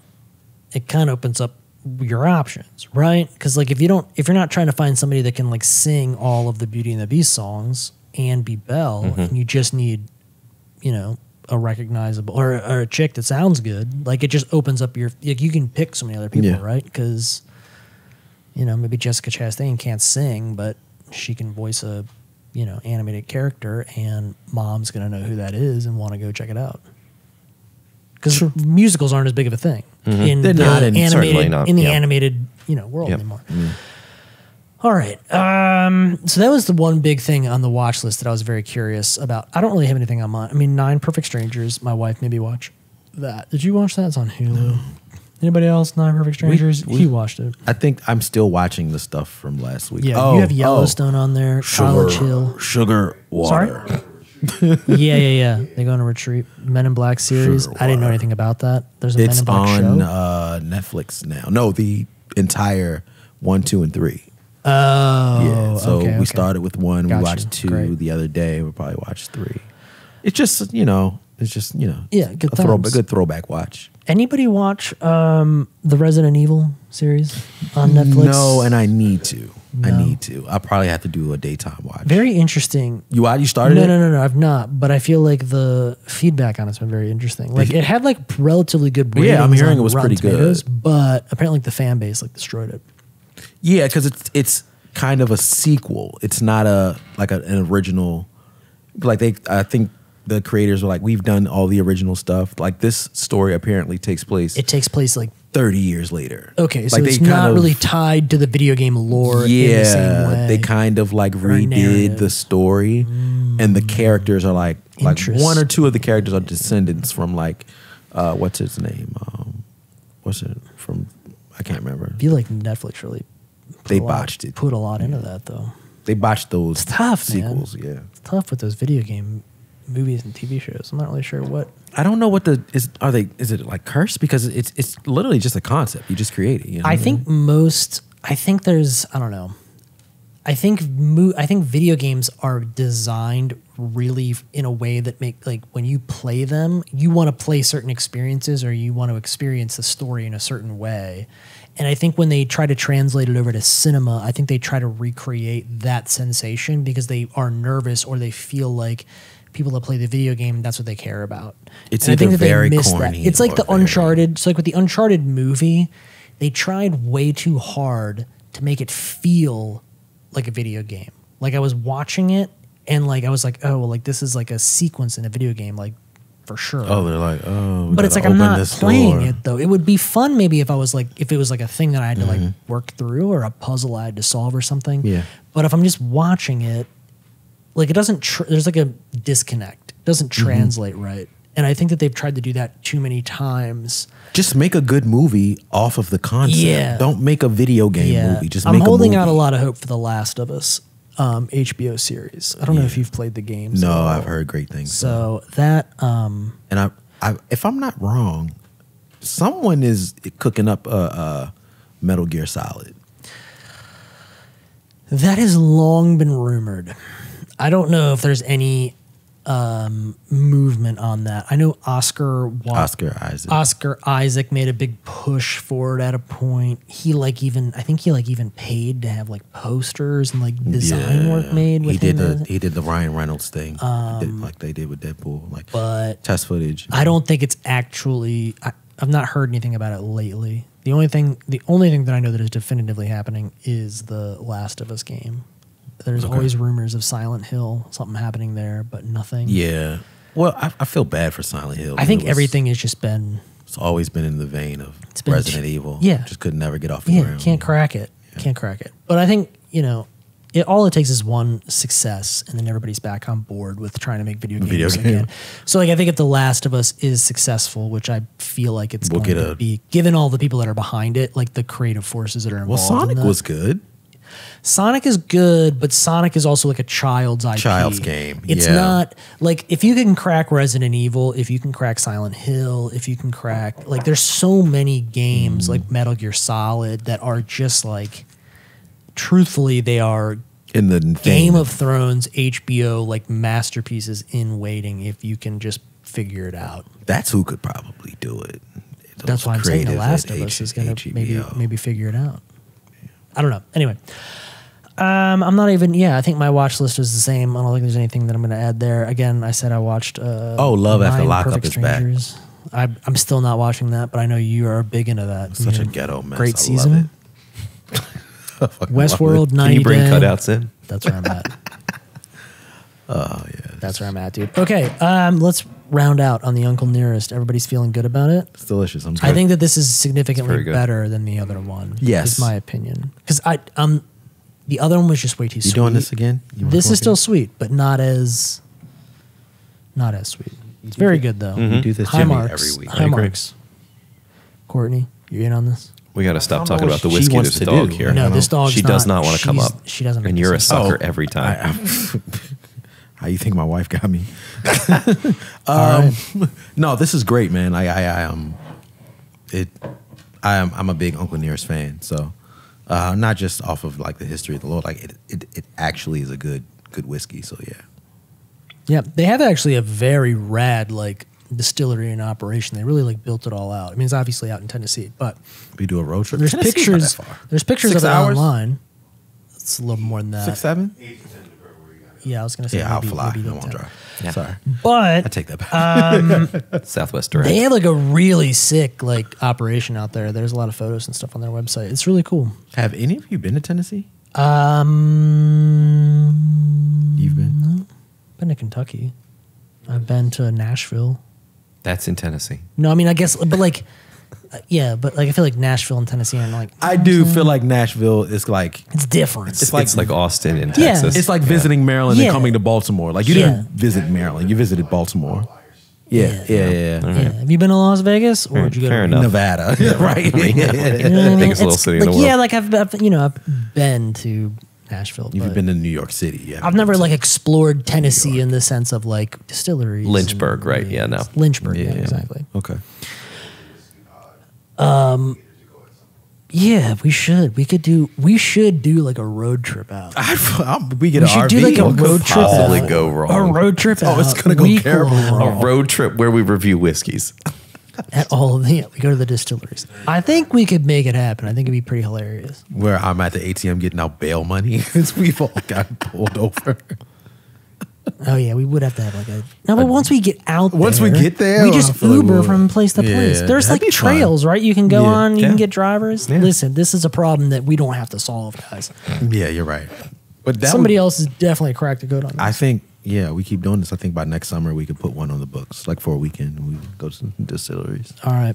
S1: it kind of opens up your options, right? Because like if you're not trying to find somebody that can like sing all of the Beauty and the Beast songs and be Belle, and you just need, a recognizable or a chick that sounds good, like it just opens up your you can pick so many other people, right? Because maybe Jessica Chastain can't sing, but she can voice a animated character, and mom's gonna know who that is and want to go check it out. Because musicals aren't as big of a thing in
S2: They're
S1: the
S2: not in-
S1: animated
S3: certainly not,
S1: in the
S3: yeah.
S1: animated world
S3: Yep.
S1: anymore. All right, so that was the one big thing on the watch list that I was very curious about. I don't really have anything on mine. I mean, 9 Perfect Strangers. My wife made me watch that. Did you watch that? It's on Hulu. Anybody else? 9 Perfect Strangers. He watched it.
S2: I think I'm still watching the stuff from last week.
S1: Yeah, you have Yellowstone on there. College Hill.
S2: Sugar water.
S1: Sorry? Yeah. They go on a retreat. Men in Black series.
S2: Sugar
S1: I didn't know
S2: Water.
S1: anything about that. There's a Men
S2: It's
S1: in Black
S2: on
S1: show.
S2: Netflix now. No, the entire 1, 2, and 3.
S1: Oh,
S2: Yeah. So
S1: okay,
S2: we
S1: okay.
S2: started with 1.
S1: Got
S2: we
S1: you.
S2: watched 2
S1: Great.
S2: the other day. We'll probably watch 3. It's just
S1: Yeah, good
S2: a
S1: times.
S2: good throwback watch.
S1: Anybody watch the Resident Evil series on Netflix?
S2: No, and I need to. I
S1: No.
S2: need to. I'll probably have to do a daytime watch.
S1: Very interesting.
S2: You started it?
S1: No, I've not. But I feel like the feedback on it's been very interesting. Like it had like relatively good ratings.
S2: Yeah, I'm hearing
S1: on
S2: it was
S1: Rotten
S2: pretty good.
S1: Tomatoes, but apparently the fan base like destroyed it.
S2: Yeah, because it's kind of a sequel. It's not an original. Like I think the creators were like, we've done all the original stuff. Like this story apparently takes place
S1: It takes place like
S2: 30 years later.
S1: okay, so
S2: like
S1: it's
S2: they
S1: not
S2: kind of-
S1: really tied to the video game lore.
S2: Yeah,
S1: in the same way.
S2: they kind of like redid
S1: narrative.
S2: the story, and the characters are like
S1: Interest.
S2: 1 or 2 of the characters are descendants from like what's his name? What's it from? I can't remember.
S1: I feel like Netflix really
S2: They botched it.
S1: Put a lot into that though.
S2: They botched those
S1: It's tough, man.
S2: sequels. Yeah.
S1: It's tough with those video game movies and TV shows. I'm not really sure what.
S2: I don't know what is it like cursed because it's literally just a concept you just create it. You know
S1: I
S2: what
S1: think I don't know. I think video games are designed really in a way that make like when you play them, you want to play certain experiences or you want to experience the story in a certain way. And I think when they try to translate it over to cinema, I think they try to recreate that sensation because they are nervous or they feel like people that play the video game, that's what they care about.
S2: It's
S1: And I think
S2: either
S1: that they
S2: very
S1: miss that.
S2: corny
S1: It's like
S2: or
S1: the
S2: very-
S1: Uncharted. So like with the Uncharted movie, they tried way too hard to make it feel like a video game. Like I was watching it and like I was like, oh, well, like this is like a sequence in a video game, like for sure.
S2: Oh, they're like, we
S1: But it's like
S2: gotta
S1: I'm
S2: open
S1: not
S2: this
S1: playing
S2: door.
S1: it though. It would be fun maybe if it was like a thing that I had to like work through or a puzzle I had to solve or something.
S2: Yeah.
S1: But if I'm just watching it, like it doesn't. There's like a disconnect. It doesn't translate right. And I think that they've tried to do that too many times.
S2: Just make a good movie off of the concept.
S1: Yeah.
S2: Don't make a video game movie. Just
S1: I'm
S2: make
S1: holding
S2: a movie.
S1: out a lot of hope for The Last of Us HBO series. I don't know if you've played the games.
S2: No,
S1: at all.
S2: I've heard great things.
S1: So that
S2: And I if I'm not wrong, someone is cooking up a Metal Gear Solid.
S1: that has long been rumored. I don't know if there's any movement on that. I know Oscar Isaac made a big push for it at a point. I think he even paid to have like posters and like design work made with him.
S2: He did the Ryan Reynolds thing, like they did with Deadpool, like
S1: But
S2: test footage.
S1: I don't think it's actually. I've not heard anything about it lately. The only thing that I know that is definitively happening is the Last of Us game. There's always rumors of Silent Hill, something happening there, but nothing.
S2: Yeah. Well, I feel bad for Silent Hill.
S1: I think everything has just been.
S2: It's always been in the vein of
S1: been
S2: Resident Evil.
S1: yeah.
S2: Just could never get off the
S1: Yeah,
S2: ground.
S1: can't crack it. Can't crack it. But I think, all it takes is one success, and then everybody's back on board with trying to make video games
S2: game.
S1: again. So like I think if The Last of Us is successful, which I feel like it's going to be, given all the people that are behind it, like the creative forces that are involved.
S2: Well, Sonic
S1: in that.
S2: was good.
S1: Sonic is good, but Sonic is also like a child's IP.
S2: Child's game.
S1: It's not like if you can crack Resident Evil, if you can crack Silent Hill, if you can crack like there's so many games like Metal Gear Solid that are just like truthfully they are
S2: In the
S1: Game of Thrones HBO like masterpieces in waiting if you can just figure it out.
S2: That's who could probably do it.
S1: That's why I'm saying The Last of Us is going to maybe figure it out. I don't know. Anyway, I'm not even. Yeah, I think my watch list is the same. I don't think there's anything that I'm going to add there. Again, I said I watched.
S2: Love After
S1: Nine
S2: Lockup
S1: Perfect
S2: is back.
S1: Strangers. I'm still not watching that, but I know you are big into that.
S2: Such a ghetto mess.
S1: Great
S2: I
S1: season.
S2: Love it.
S1: Westworld,
S3: Can
S1: 90
S3: you bring
S1: Day.
S3: cutouts in?
S1: That's where I'm at.
S2: Oh yeah,
S1: That's where I'm at, dude. Okay, let's round out on the Uncle Nearest. Everybody's feeling good about it.
S2: it's delicious.
S1: I think that this is
S3: It's
S1: significantly
S3: very good.
S1: better than the other one.
S2: Yes.
S1: is my opinion. Because the other one was just way too
S2: you
S1: sweet.
S2: doing this again? You wanna
S1: This
S2: come
S1: is still
S2: again?
S1: sweet, but not as sweet. It's very good though.
S2: You do this
S1: High
S2: to me
S1: marks.
S2: every week.
S1: High
S3: I agree.
S1: marks. Courtney, you in on this?
S3: We got to stop
S2: I don't
S3: talking
S2: know
S3: about the
S2: what she
S3: whiskey.
S2: wants
S3: There's a
S2: to
S3: dog
S2: do.
S3: here.
S1: No, this dog's
S3: She does not want to come up.
S1: She doesn't.
S3: And
S1: make
S3: you're a
S1: decisions.
S3: sucker every time.
S2: How you think my wife got me?
S1: right.
S2: No, this is great, man. I'm a big Uncle Nearest fan. So not just off of like the history of the Lord, like it actually is a good whiskey. So yeah.
S1: Yeah, they have actually a very rad like distillery in operation. They really like built it all out. I mean, it's obviously out in Tennessee, but
S2: We do a road trip.
S1: there's
S2: Tennessee's not
S1: pictures.
S2: that far.
S1: There's pictures
S2: 6
S1: of it
S2: hours?
S1: online. It's a little more than that.
S2: 6, 7.
S4: 8 to 10 depending where you got it.
S1: Yeah, I was gonna say.
S2: Yeah, I'll
S1: maybe,
S2: fly.
S1: maybe
S2: I
S1: like
S2: won't
S1: 10.
S2: drive.
S3: Yeah.
S2: Sorry, I
S1: But
S2: take that back.
S3: Southwest
S1: they
S3: Direct.
S1: have like a really sick like operation out there. There's a lot of photos and stuff on their website. It's really cool.
S2: Have any of you been to Tennessee?
S1: You've
S2: been?
S1: Been to Kentucky. I've been to Nashville.
S3: That's in Tennessee.
S1: No, I mean I guess, but like, yeah, but like I feel like Nashville and Tennessee are like
S2: I do feel like Nashville is like
S1: it's different.
S2: It's like-
S3: It's like Austin in
S1: Yeah.
S3: Texas.
S2: it's like visiting Maryland
S1: Yeah.
S2: and coming to Baltimore. Like you
S1: Yeah.
S2: didn't visit Maryland, you visited Baltimore. Yeah.
S1: Yeah, have you been to Las Vegas or did you go
S3: Fair
S1: to
S3: enough.
S2: Nevada, right?
S1: You know what I mean?
S3: Biggest little city in the
S1: like,
S3: world.
S1: Yeah, like I've been to Nashville.
S2: You've
S1: but
S2: been to New York City. Yeah,
S1: I've never like explored Tennessee in the sense of like distilleries.
S3: Lynchburg,
S1: and-
S3: right? Yeah, no.
S1: Lynchburg, yeah,
S2: Yeah.
S1: exactly.
S2: Okay.
S1: Yeah, we should. We should do like a road trip out.
S2: We get
S1: We
S2: an
S1: should
S2: RV.
S1: do like a
S2: What could
S1: road trip
S3: possibly
S1: out.
S3: go wrong?
S1: A road trip out.
S2: Oh, it's gonna go
S1: week
S2: terribly
S1: long
S2: wrong.
S3: A road trip where we review whiskeys.
S1: At all of the, yeah, we go to the distilleries. I think we could make it happen. I think it'd be pretty hilarious.
S2: Where I'm at the ATM getting out bail money because we've all got pulled over.
S1: Oh yeah, we would have to have like a no. But once we get out,
S2: Once we get there,
S1: we
S2: I
S1: just
S2: feel like
S1: Uber
S2: we'll-
S1: from place to place.
S2: Yeah,
S1: There's
S2: that'd
S1: like
S2: be fun.
S1: trails, right? You can go
S2: Yeah.
S1: on. You
S3: Yeah.
S1: can get drivers.
S3: Yeah.
S1: Listen, this is a problem that we don't have to solve, guys.
S2: Yeah, you're right. But that
S1: Somebody
S2: would-
S1: else is definitely cracked a code on this.
S2: I think, yeah, we keep doing this. I think by next summer we could put one on the books, like for a weekend. We go to some distilleries.
S1: All right,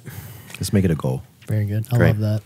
S2: Let's make it a goal.
S1: very good. I
S3: Great.
S1: love that.